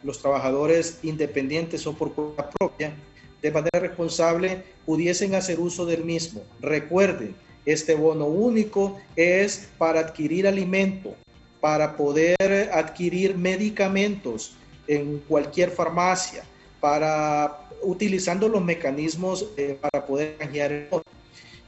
los trabajadores independientes o por cuenta propia, de manera responsable, pudiesen hacer uso del mismo. Recuerden, este bono único es para adquirir alimento, para poder adquirir medicamentos en cualquier farmacia, utilizando los mecanismos para poder canjear el bono.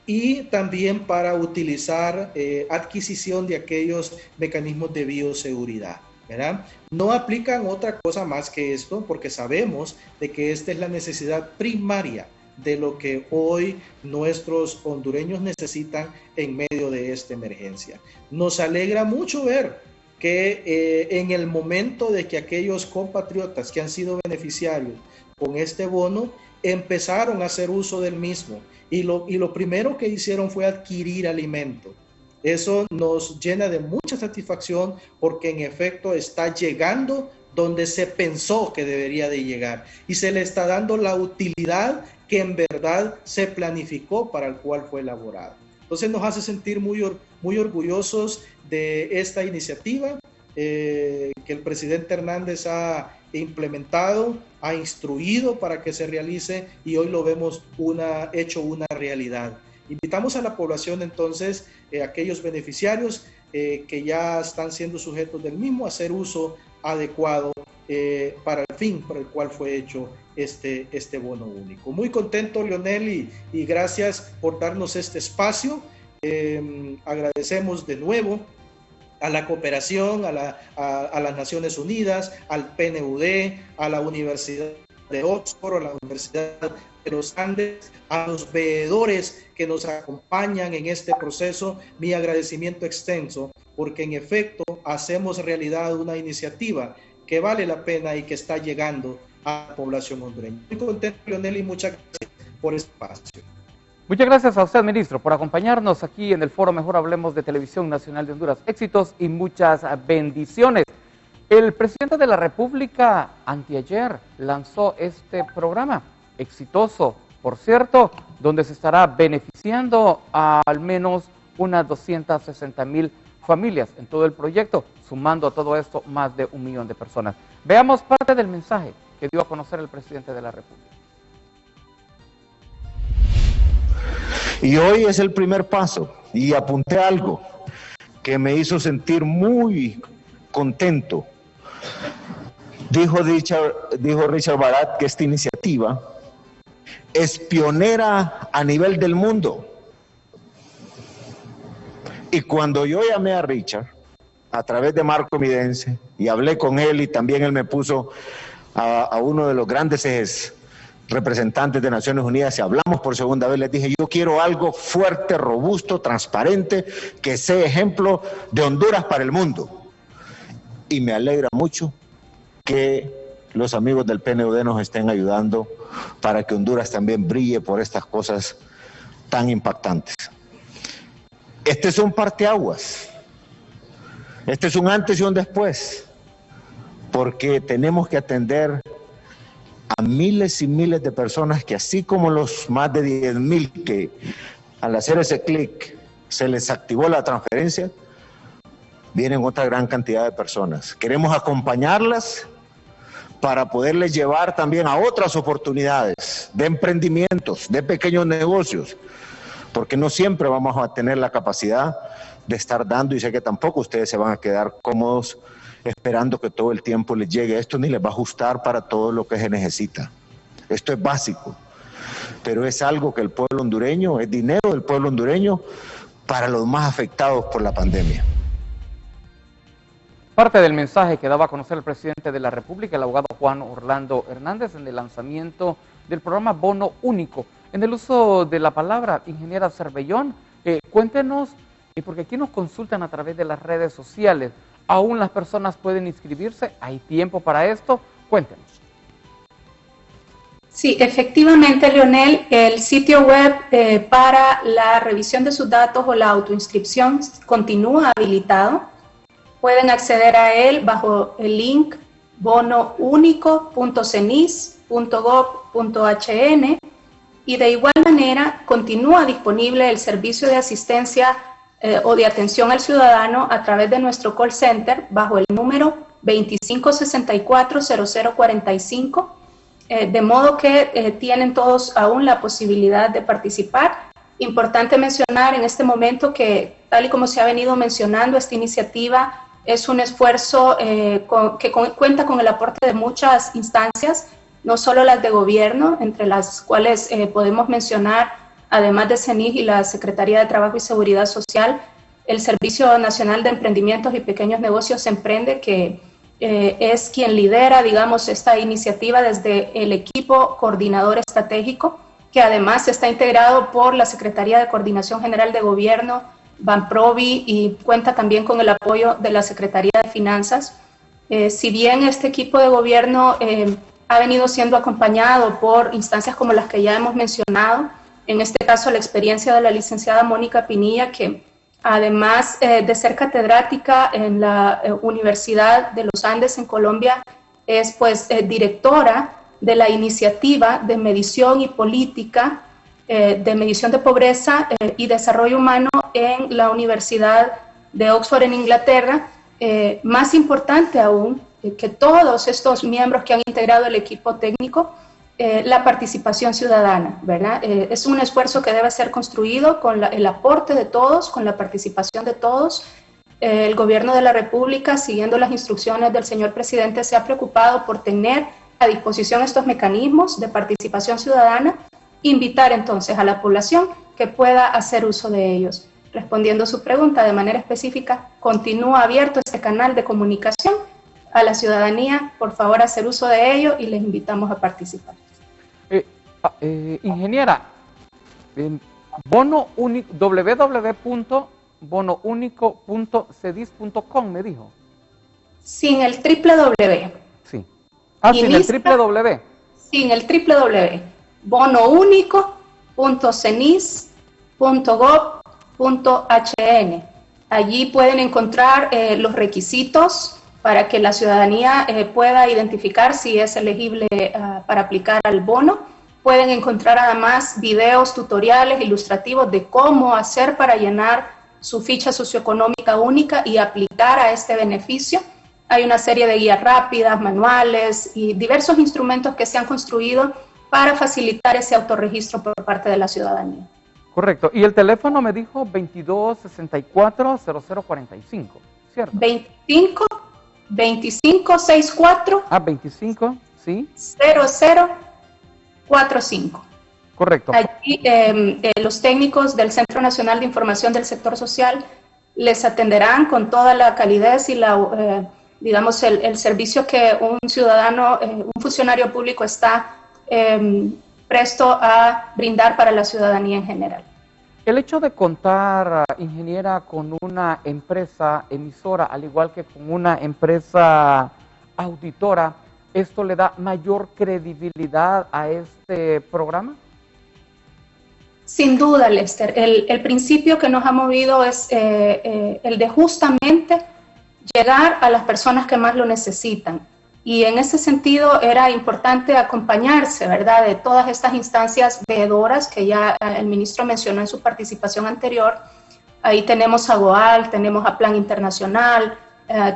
Y también para utilizar adquisición de aquellos mecanismos de bioseguridad, ¿verdad? No aplican otra cosa más que esto, porque sabemos de que esta es la necesidad primaria de lo que hoy nuestros hondureños necesitan en medio de esta emergencia. Nos alegra mucho ver que en el momento de que aquellos compatriotas que han sido beneficiarios con este bono empezaron a hacer uso del mismo y lo primero que hicieron fue adquirir alimento. Eso nos llena de mucha satisfacción porque en efecto está llegando donde se pensó que debería de llegar y se le está dando la utilidad que en verdad se planificó para el cual fue elaborado. Entonces nos hace sentir muy orgullosos de esta iniciativa que el presidente Hernández ha implementado, ha instruido para que se realice y hoy lo vemos hecho una realidad. Invitamos a la población entonces, aquellos beneficiarios que ya están siendo sujetos del mismo, a hacer uso adecuado para el fin por el cual fue hecho este bono único. Muy contento, Leonel, y gracias por darnos este espacio. Agradecemos de nuevo a la cooperación, a las Naciones Unidas, al PNUD, a la Universidad de Oxford, a la Universidad de los Andes, a los veedores que nos acompañan en este proceso, mi agradecimiento extenso, porque en efecto hacemos realidad una iniciativa que vale la pena y que está llegando a la población hondureña. Muy contento, Leonel, y muchas gracias por este espacio. Muchas gracias a usted, ministro, por acompañarnos aquí en el foro Mejor Hablemos de Televisión Nacional de Honduras. Éxitos y muchas bendiciones. El presidente de la República anteayer lanzó este programa, exitoso, por cierto, donde se estará beneficiando a al menos unas 260,000 familias en todo el proyecto, sumando a todo esto más de 1 millón de personas. Veamos parte del mensaje que dio a conocer el presidente de la República. Y hoy es el primer paso, y apunté algo que me hizo sentir muy contento. Dijo Richard Barat que esta iniciativa es pionera a nivel del mundo. Y cuando yo llamé a Richard, a través de Marco Midense, y hablé con él, y también él me puso a uno de los grandes representantes de Naciones Unidas, y hablamos por segunda vez, les dije, yo quiero algo fuerte, robusto, transparente, que sea ejemplo de Honduras para el mundo. Y me alegra mucho que los amigos del PNUD nos estén ayudando para que Honduras también brille por estas cosas tan impactantes. Este es un parteaguas, este es un antes y un después, porque tenemos que atender a miles y miles de personas que, así como los más de 10,000 que al hacer ese clic se les activó la transferencia, vienen otra gran cantidad de personas. Queremos acompañarlas para poderles llevar también a otras oportunidades de emprendimientos, de pequeños negocios, porque no siempre vamos a tener la capacidad de estar dando, y sé que tampoco ustedes se van a quedar cómodos esperando que todo el tiempo les llegue esto, ni les va a ajustar para todo lo que se necesita. Esto es básico, pero es algo que el pueblo hondureño, es dinero del pueblo hondureño para los más afectados por la pandemia. Parte del mensaje que daba a conocer el presidente de la República, el abogado Juan Orlando Hernández, en el lanzamiento del programa Bono Único. En el uso de la palabra, ingeniera Cervellón, cuéntenos, porque aquí nos consultan a través de las redes sociales, ¿aún las personas pueden inscribirse? ¿Hay tiempo para esto? Cuéntenos. Sí, efectivamente, Leonel, el sitio web para la revisión de sus datos o la autoinscripción continúa habilitado. Pueden acceder a él bajo el link bonounico.cenis.gov.hn y de igual manera continúa disponible el servicio de asistencia o de atención al ciudadano a través de nuestro call center bajo el número 2564-0045, de modo que tienen todos aún la posibilidad de participar. Importante mencionar en este momento que, tal y como se ha venido mencionando, esta iniciativa es un esfuerzo que cuenta con el aporte de muchas instancias, no solo las de gobierno, entre las cuales podemos mencionar, además de CENIS y la Secretaría de Trabajo y Seguridad Social, el Servicio Nacional de Emprendimientos y Pequeños Negocios Emprende, que es quien lidera, digamos, esta iniciativa desde el equipo coordinador estratégico, que además está integrado por la Secretaría de Coordinación General de Gobierno, Banprovi, y cuenta también con el apoyo de la Secretaría de Finanzas. Si bien este equipo de gobierno ha venido siendo acompañado por instancias como las que ya hemos mencionado, en este caso la experiencia de la licenciada Mónica Pinilla, que además de ser catedrática en la Universidad de los Andes en Colombia, es pues directora de la iniciativa de medición y política de medición de pobreza y desarrollo humano en la Universidad de Oxford en Inglaterra. Más importante aún, que todos estos miembros que han integrado el equipo técnico, la participación ciudadana, ¿verdad? Es un esfuerzo que debe ser construido con el aporte de todos, con la participación de todos. El gobierno de la República, siguiendo las instrucciones del señor presidente, se ha preocupado por tener a disposición estos mecanismos de participación ciudadana, invitar entonces a la población que pueda hacer uso de ellos. Respondiendo a su pregunta de manera específica, continúa abierto este canal de comunicación a la ciudadanía, por favor hacer uso de ello y les invitamos a participar. Ingeniera, www.bonounico.cedis.com me dijo. Sin el www. Sí. Sin el www. Sin el www. bonounico.cenis.gov.hn. Allí pueden encontrar los requisitos para que la ciudadanía pueda identificar si es elegible para aplicar al bono. Pueden encontrar además videos, tutoriales, ilustrativos de cómo hacer para llenar su ficha socioeconómica única y aplicar a este beneficio. Hay una serie de guías rápidas, manuales y diversos instrumentos que se han construido para facilitar ese autorregistro por parte de la ciudadanía. Correcto. Y el teléfono me dijo 2264-0045, ¿cierto? 2564. 25, sí. 0045. Correcto. Allí los técnicos del Centro Nacional de Información del Sector Social les atenderán con toda la calidez y la, digamos, el servicio que un ciudadano, un funcionario público está presto a brindar para la ciudadanía en general. El hecho de contar, ingeniera, con una empresa emisora, al igual que con una empresa auditora, ¿esto le da mayor credibilidad a este programa? Sin duda, Lester. El principio que nos ha movido es el de justamente llegar a las personas que más lo necesitan. Y en ese sentido era importante acompañarse, ¿verdad?, de todas estas instancias veedoras que ya el ministro mencionó en su participación anterior. Ahí tenemos a GOAL, tenemos a Plan Internacional,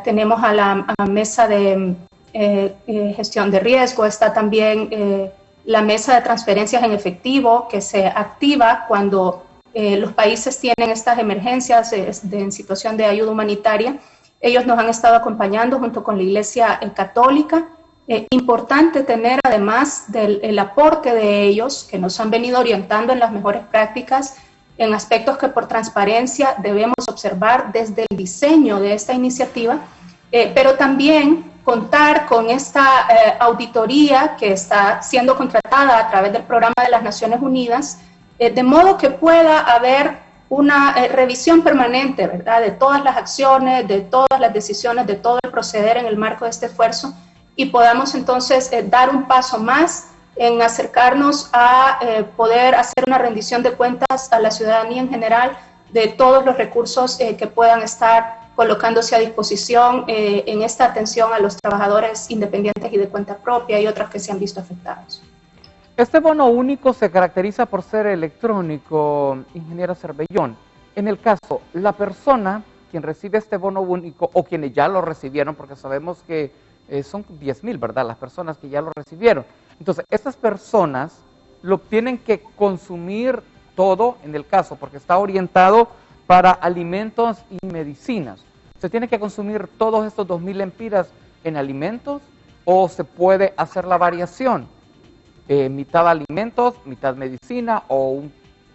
tenemos a la Mesa de Gestión de Riesgo, está también la Mesa de Transferencias en Efectivo, que se activa cuando los países tienen estas emergencias en situación de ayuda humanitaria. Ellos nos han estado acompañando junto con la Iglesia Católica. Importante tener además del aporte de ellos, que nos han venido orientando en las mejores prácticas, en aspectos que por transparencia debemos observar desde el diseño de esta iniciativa, pero también contar con esta auditoría que está siendo contratada a través del Programa de las Naciones Unidas, de modo que pueda haber una revisión permanente, ¿verdad?, de todas las acciones, de todas las decisiones, de todo el proceder en el marco de este esfuerzo, y podamos entonces dar un paso más en acercarnos a poder hacer una rendición de cuentas a la ciudadanía en general de todos los recursos que puedan estar colocándose a disposición en esta atención a los trabajadores independientes y de cuenta propia y otros que se han visto afectados. Este bono único se caracteriza por ser electrónico, ingeniera Cervellón. En el caso, la persona quien recibe este bono único o quienes ya lo recibieron, porque sabemos que son 10,000, ¿verdad?, las personas que ya lo recibieron. Entonces, estas personas lo tienen que consumir todo, en el caso, porque está orientado para alimentos y medicinas. ¿Se tiene que consumir todos estos 2,000 lempiras en alimentos o se puede hacer la variación? Mitad alimentos, mitad medicina, o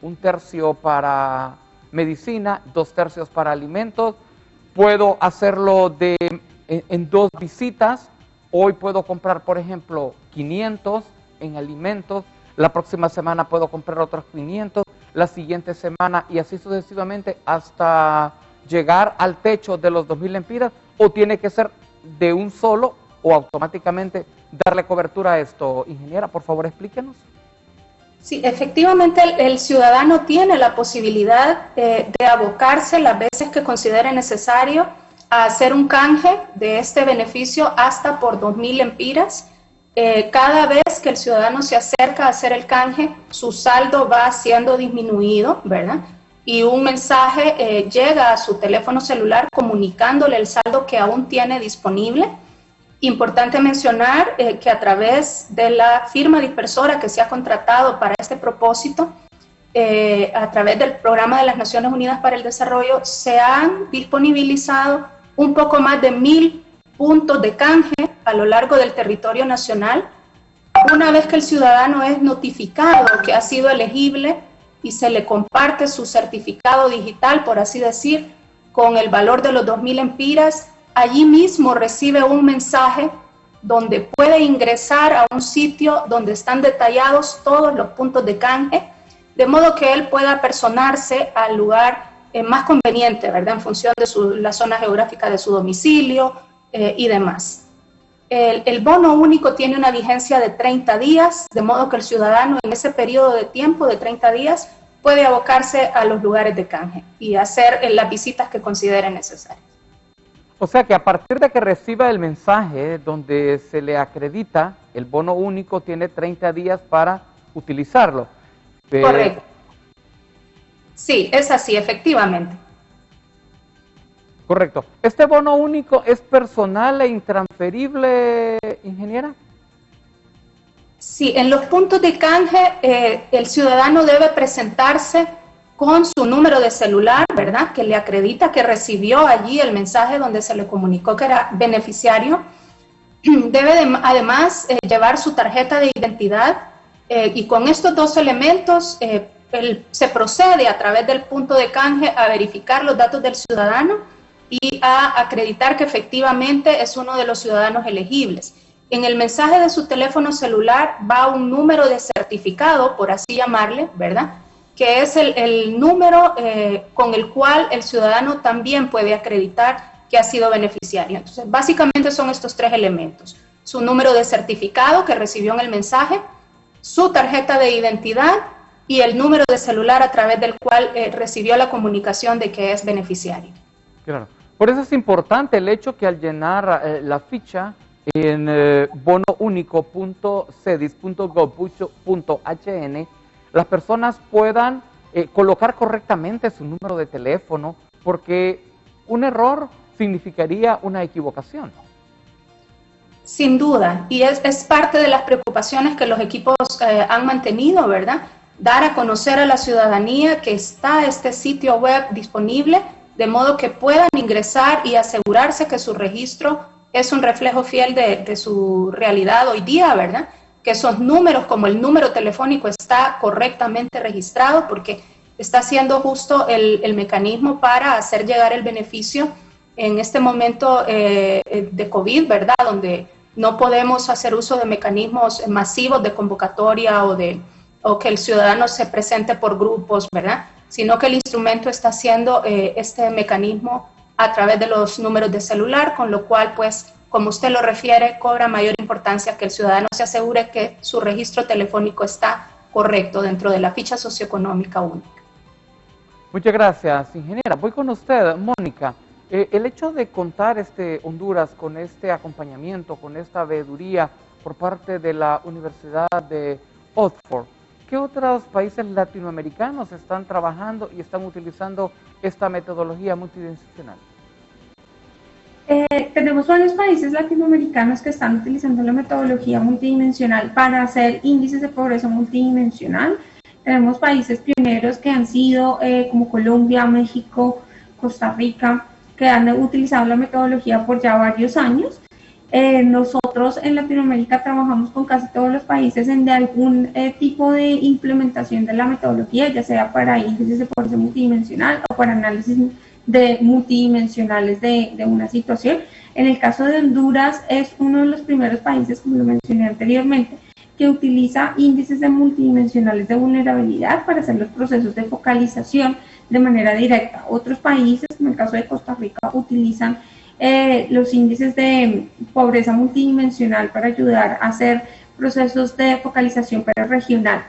un tercio para medicina, 2 tercios para alimentos. Puedo hacerlo en 2 visitas. Hoy puedo comprar, por ejemplo, 500 en alimentos. La próxima semana puedo comprar otros 500. La siguiente semana y así sucesivamente hasta llegar al techo de los 2,000 lempiras, o tiene que ser de un solo o automáticamente darle cobertura a esto. Ingeniera, por favor, explíquenos. Sí, efectivamente el ciudadano tiene la posibilidad de abocarse las veces que considere necesario a hacer un canje de este beneficio hasta por 2,000 lempiras. Cada vez que el ciudadano se acerca a hacer el canje, su saldo va siendo disminuido, ¿verdad? Y un mensaje llega a su teléfono celular comunicándole el saldo que aún tiene disponible. Importante mencionar que a través de la firma dispersora que se ha contratado para este propósito, a través del Programa de las Naciones Unidas para el Desarrollo, se han disponibilizado un poco más de 1,000 puntos de canje a lo largo del territorio nacional. Una vez que el ciudadano es notificado que ha sido elegible y se le comparte su certificado digital, por así decir, con el valor de los 2,000 lempiras, allí mismo recibe un mensaje donde puede ingresar a un sitio donde están detallados todos los puntos de canje, de modo que él pueda personarse al lugar más conveniente, ¿verdad?, en función de la zona geográfica de su domicilio y demás. El bono único tiene una vigencia de 30 días, de modo que el ciudadano en ese periodo de tiempo de 30 días puede abocarse a los lugares de canje y hacer las visitas que considere necesarias. O sea que a partir de que reciba el mensaje donde se le acredita el bono único, tiene 30 días para utilizarlo. Correcto. Sí, es así, efectivamente. Correcto. ¿Este bono único es personal e intransferible, ingeniera? Sí, en los puntos de canje el ciudadano debe presentarse con su número de celular, ¿verdad?, que le acredita que recibió allí el mensaje donde se le comunicó que era beneficiario. Debe además llevar su tarjeta de identidad y con estos 2 elementos se procede a través del punto de canje a verificar los datos del ciudadano y a acreditar que efectivamente es uno de los ciudadanos elegibles. En el mensaje de su teléfono celular va un número de certificado, por así llamarle, ¿verdad?, que es el número con el cual el ciudadano también puede acreditar que ha sido beneficiario. Entonces, básicamente son estos 3 elementos: su número de certificado que recibió en el mensaje, su tarjeta de identidad y el número de celular a través del cual recibió la comunicación de que es beneficiario. Claro. Por eso es importante el hecho que al llenar la ficha en bonounico.cedis.gov.hn, las personas puedan colocar correctamente su número de teléfono, porque un error significaría una equivocación. Sin duda, y es parte de las preocupaciones que los equipos han mantenido, ¿verdad? Dar a conocer a la ciudadanía que está este sitio web disponible, de modo que puedan ingresar y asegurarse que su registro es un reflejo fiel de su realidad hoy día, ¿verdad? Que esos números, como el número telefónico, está correctamente registrado, porque está siendo justo el mecanismo para hacer llegar el beneficio en este momento de COVID, ¿verdad? Donde no podemos hacer uso de mecanismos masivos de convocatoria o que el ciudadano se presente por grupos, ¿verdad? Sino que el instrumento está haciendo este mecanismo a través de los números de celular, con lo cual, pues, como usted lo refiere, cobra mayor importancia que el ciudadano se asegure que su registro telefónico está correcto dentro de la ficha socioeconómica única. Muchas gracias, ingeniera. Voy con usted, Mónica. El hecho de contar Honduras con este acompañamiento, con esta veeduría por parte de la Universidad de Oxford, ¿qué otros países latinoamericanos están trabajando y están utilizando esta metodología multidimensional? Tenemos varios países latinoamericanos que están utilizando la metodología multidimensional para hacer índices de pobreza multidimensional. Tenemos países pioneros que han sido como Colombia, México, Costa Rica, que han utilizado la metodología por ya varios años. Nosotros en Latinoamérica trabajamos con casi todos los países en de algún tipo de implementación de la metodología, ya sea para índices de pobreza multidimensional o para análisis de multidimensionales de una situación. En el caso de Honduras es uno de los primeros países, como lo mencioné anteriormente, que utiliza índices de multidimensionales de vulnerabilidad para hacer los procesos de focalización de manera directa. Otros países, como el caso de Costa Rica, utilizan los índices de pobreza multidimensional para ayudar a hacer procesos de focalización pero regional,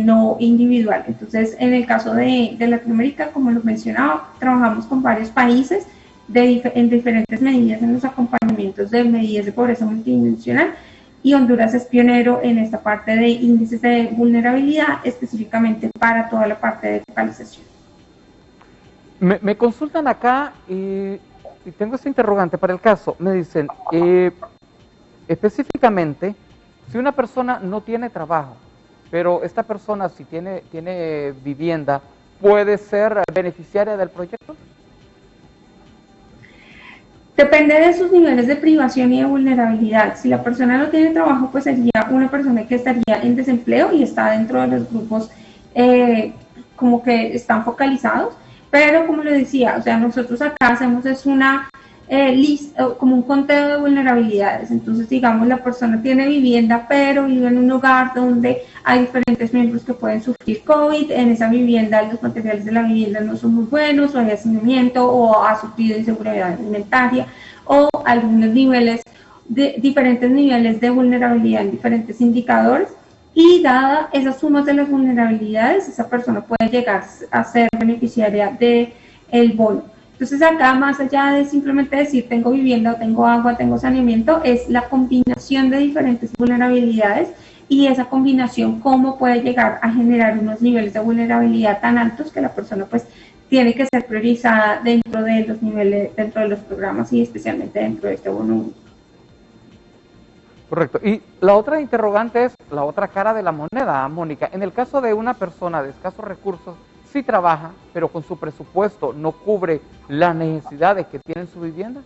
no individual. Entonces, en el caso de Latinoamérica, como lo mencionaba, trabajamos con varios países en diferentes medidas en los acompañamientos de medidas de pobreza multidimensional, y Honduras es pionero en esta parte de índices de vulnerabilidad, específicamente para toda la parte de focalización. Me consultan acá y tengo ese interrogante para el caso. Me dicen, específicamente, si una persona no tiene trabajo, pero esta persona si tiene vivienda, ¿puede ser beneficiaria del proyecto? Depende de sus niveles de privación y de vulnerabilidad. Si la persona no tiene trabajo, pues sería una persona que estaría en desempleo y está dentro de los grupos como que están focalizados. Pero como le decía, o sea, nosotros acá hacemos es una lista, como un conteo de vulnerabilidades. Entonces, digamos, la persona tiene vivienda, pero vive en un hogar donde hay diferentes miembros que pueden sufrir COVID. En esa vivienda los materiales de la vivienda no son muy buenos, o hay hacinamiento, o ha sufrido inseguridad alimentaria, o algunos niveles, diferentes niveles de vulnerabilidad en diferentes indicadores. Y dada esas sumas de las vulnerabilidades, esa persona puede llegar a ser beneficiaria del bono. Entonces acá, más allá de simplemente decir tengo vivienda, o tengo agua, tengo saneamiento, es la combinación de diferentes vulnerabilidades, y esa combinación cómo puede llegar a generar unos niveles de vulnerabilidad tan altos que la persona pues tiene que ser priorizada dentro de los niveles, dentro de los programas, y especialmente dentro de este bono único. Correcto. Y la otra interrogante es la otra cara de la moneda, Mónica. En el caso de una persona de escasos recursos, sí trabaja, pero con su presupuesto no cubre las necesidades que tiene en su vivienda.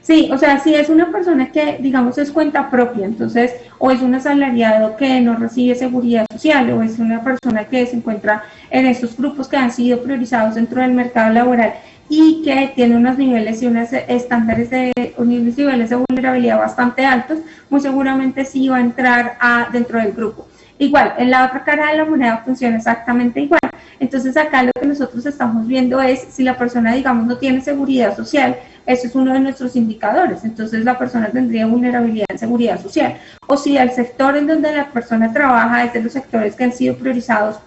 Sí, o sea, si es una persona que, digamos, es cuenta propia, entonces, o es un asalariado que no recibe seguridad social, o es una persona que se encuentra en estos grupos que han sido priorizados dentro del mercado laboral y que tiene unos niveles y unos estándares unos niveles de vulnerabilidad bastante altos, muy seguramente sí va a entrar dentro del grupo. Igual, en la otra cara de la moneda funciona exactamente igual. Entonces acá lo que nosotros estamos viendo es si la persona, digamos, no tiene seguridad social. Ese es uno de nuestros indicadores. Entonces la persona tendría vulnerabilidad en seguridad social. O si el sector en donde la persona trabaja es de los sectores que han sido priorizados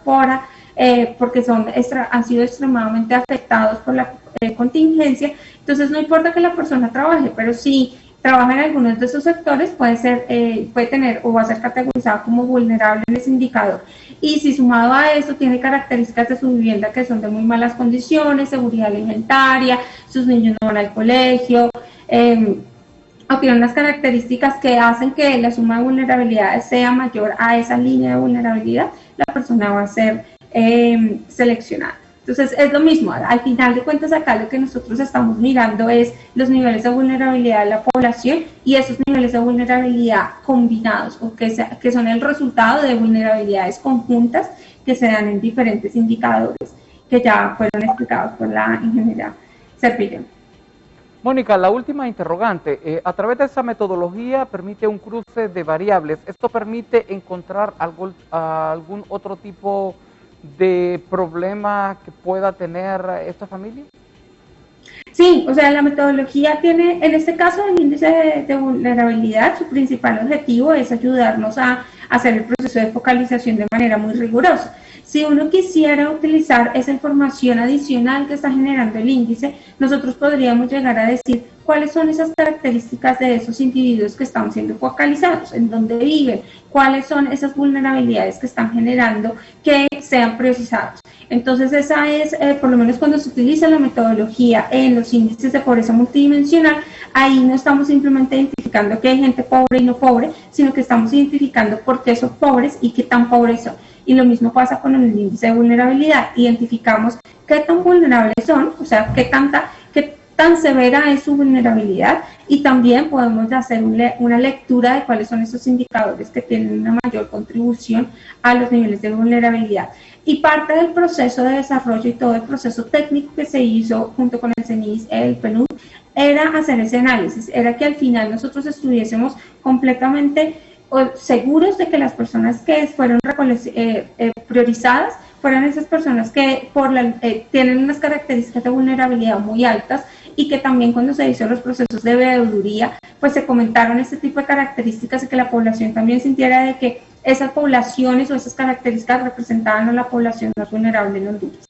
porque han sido extremadamente afectados por la contingencia. Entonces no importa que la persona trabaje, pero si trabaja en algunos de esos sectores, puede tener o va a ser categorizado como vulnerable en ese indicador. Y si sumado a eso tiene características de su vivienda que son de muy malas condiciones, seguridad alimentaria, sus niños no van al colegio, o tiene unas características que hacen que la suma de vulnerabilidades sea mayor a esa línea de vulnerabilidad, la persona va a ser seleccionada. Entonces es lo mismo, al final de cuentas acá lo que nosotros estamos mirando es los niveles de vulnerabilidad de la población, y esos niveles de vulnerabilidad combinados, o que son el resultado de vulnerabilidades conjuntas que se dan en diferentes indicadores que ya fueron explicados por la ingeniera servirán. Mónica, la última interrogante. A través de esa metodología permite un cruce de variables. ¿Esto permite encontrar algún otro tipo de problema que pueda tener esta familia? Sí, o sea, la metodología tiene, en este caso, el índice de vulnerabilidad, su principal objetivo es ayudarnos a hacer el proceso de focalización de manera muy rigurosa. Si uno quisiera utilizar esa información adicional que está generando el índice, nosotros podríamos llegar a decir cuáles son esas características de esos individuos que están siendo focalizados, en dónde viven, cuáles son esas vulnerabilidades que están generando que sean priorizados. Entonces esa es, por lo menos cuando se utiliza la metodología en los índices de pobreza multidimensional, ahí no estamos simplemente identificando que hay gente pobre y no pobre, sino que estamos identificando por qué son pobres y qué tan pobres son. Y lo mismo pasa con el índice de vulnerabilidad, identificamos qué tan vulnerables son, o sea, qué tan severa es su vulnerabilidad, y también podemos hacer una lectura de cuáles son esos indicadores que tienen una mayor contribución a los niveles de vulnerabilidad. Y parte del proceso de desarrollo y todo el proceso técnico que se hizo junto con el CENIS, el PNUD, era hacer ese análisis, era que al final nosotros estuviésemos completamente seguros de que las personas que fueron priorizadas fueran esas personas que tienen unas características de vulnerabilidad muy altas, y que también cuando se hizo los procesos de veeduría, pues se comentaron este tipo de características y que la población también sintiera de que esas poblaciones o esas características representaban a la población más vulnerable en Honduras.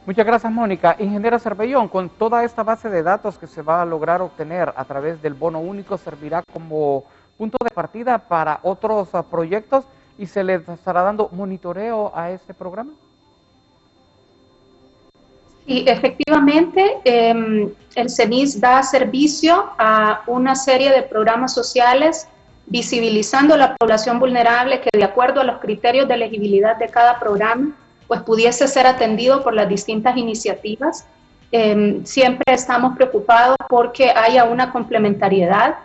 Muchas gracias, Mónica. Ingeniera Cervellón, con toda esta base de datos que se va a lograr obtener a través del bono único, ¿servirá como punto de partida para otros proyectos y se les estará dando monitoreo a este programa? Y efectivamente, el CENIS da servicio a una serie de programas sociales visibilizando la población vulnerable que, de acuerdo a los criterios de elegibilidad de cada programa, pues pudiese ser atendido por las distintas iniciativas. Siempre estamos preocupados porque haya una complementariedad.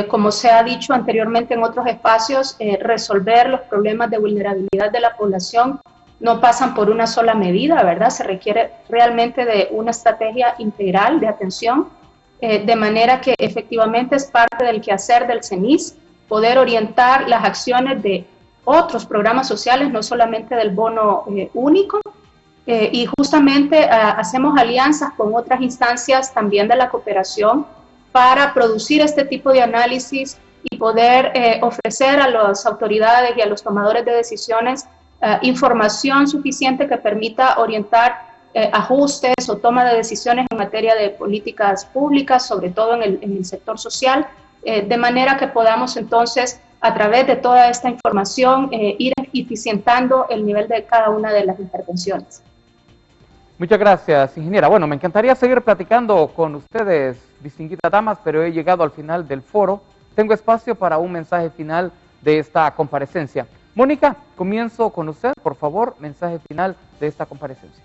Como se ha dicho anteriormente en otros espacios, resolver los problemas de vulnerabilidad de la población no pasan por una sola medida, ¿verdad? Se requiere realmente de una estrategia integral de atención, de manera que efectivamente es parte del quehacer del CENIS poder orientar las acciones de otros programas sociales, no solamente del bono único, y justamente hacemos alianzas con otras instancias también de la cooperación para producir este tipo de análisis y poder ofrecer a las autoridades y a los tomadores de decisiones información suficiente que permita orientar ajustes o toma de decisiones en materia de políticas públicas, sobre todo en el sector social, de manera que podamos entonces, a través de toda esta información, ir eficientando el nivel de cada una de las intervenciones. Muchas gracias, ingeniera. Bueno, me encantaría seguir platicando con ustedes, distinguidas damas, pero he llegado al final del foro. Tengo espacio para un mensaje final de esta comparecencia. Mónica, comienzo con usted, por favor, mensaje final de esta comparecencia.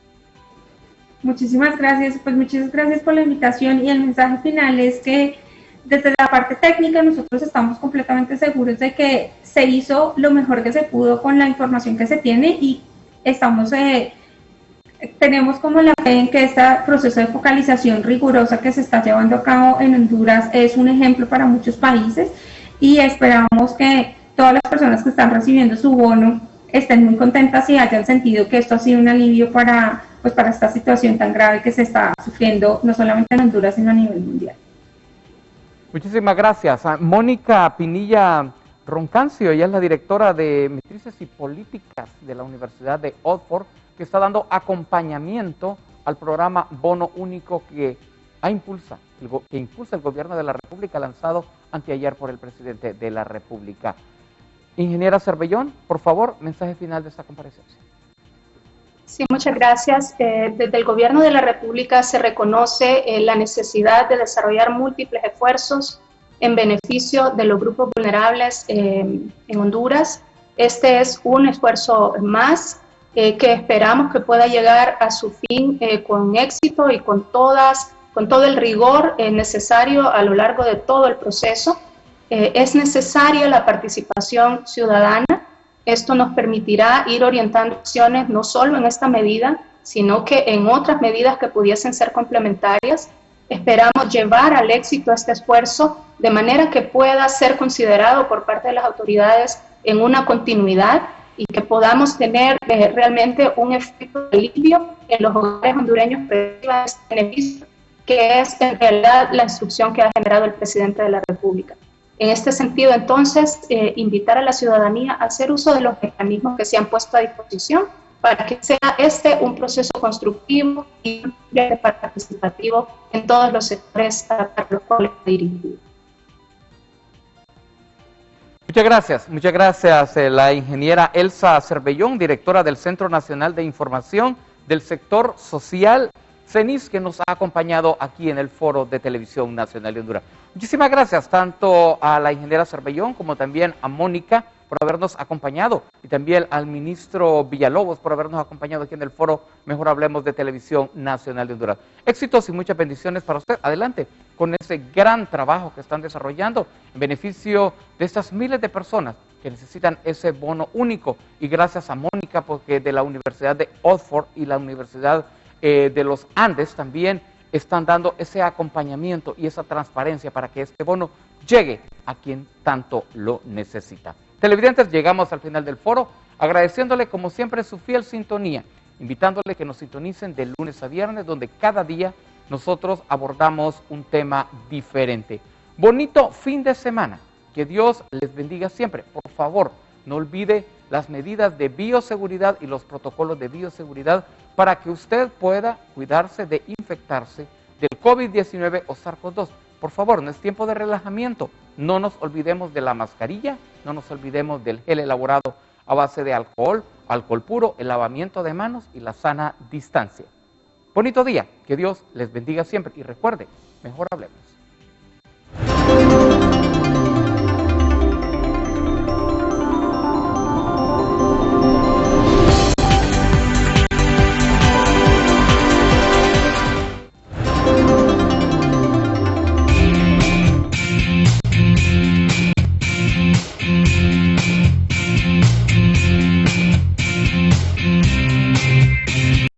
Muchísimas gracias, pues muchas gracias por la invitación, y el mensaje final es que desde la parte técnica nosotros estamos completamente seguros de que se hizo lo mejor que se pudo con la información que se tiene, y tenemos como la fe en que este proceso de focalización rigurosa que se está llevando a cabo en Honduras es un ejemplo para muchos países, y esperamos que todas las personas que están recibiendo su bono estén muy contentas y hayan sentido que esto ha sido un alivio para esta situación tan grave que se está sufriendo no solamente en Honduras, sino a nivel mundial. Muchísimas gracias. Mónica Pinilla Roncancio, ella es la directora de Matrices y Políticas de la Universidad de Oxford, que está dando acompañamiento al programa Bono Único que impulsa el gobierno de la República, lanzado anteayer por el presidente de la República. Ingeniera Cervellón, por favor, mensaje final de esta comparecencia. Sí, muchas gracias. Desde el Gobierno de la República se reconoce la necesidad de desarrollar múltiples esfuerzos en beneficio de los grupos vulnerables en Honduras. Este es un esfuerzo más que esperamos que pueda llegar a su fin con éxito y con todo el rigor necesario a lo largo de todo el proceso. Es necesaria la participación ciudadana. Esto nos permitirá ir orientando acciones no solo en esta medida, sino que en otras medidas que pudiesen ser complementarias. Esperamos llevar al éxito este esfuerzo de manera que pueda ser considerado por parte de las autoridades en una continuidad y que podamos tener realmente un efecto de alivio en los hogares hondureños reciban este beneficio, que es en realidad la instrucción que ha generado el presidente de la República. En este sentido, entonces, invitar a la ciudadanía a hacer uso de los mecanismos que se han puesto a disposición para que sea un proceso constructivo y participativo en todos los sectores para los cuales está dirigido. Muchas gracias, la ingeniera Elsa Cervellón, directora del Centro Nacional de Información del Sector Social, CENIS, que nos ha acompañado aquí en el Foro de Televisión Nacional de Honduras. Muchísimas gracias tanto a la ingeniera Cervellón como también a Mónica por habernos acompañado y también al ministro Villalobos por habernos acompañado aquí en el Foro Mejor Hablemos de Televisión Nacional de Honduras. Éxitos y muchas bendiciones para usted. Adelante con ese gran trabajo que están desarrollando en beneficio de estas miles de personas que necesitan ese bono único. Y gracias a Mónica, porque de la Universidad de Oxford y la Universidad de los Andes también están dando ese acompañamiento y esa transparencia para que este bono llegue a quien tanto lo necesita. Televidentes, llegamos al final del foro, agradeciéndole como siempre su fiel sintonía, invitándole que nos sintonicen de lunes a viernes, donde cada día nosotros abordamos un tema diferente. Bonito fin de semana, que Dios les bendiga siempre. Por favor, no olvide las medidas de bioseguridad y los protocolos de bioseguridad para que usted pueda cuidarse de infectarse del COVID-19 o SARS-CoV-2. Por favor, no es tiempo de relajamiento. No nos olvidemos de la mascarilla, no nos olvidemos del gel elaborado a base de alcohol puro, el lavamiento de manos y la sana distancia. Bonito día, que Dios les bendiga siempre y recuerde, mejor hablemos.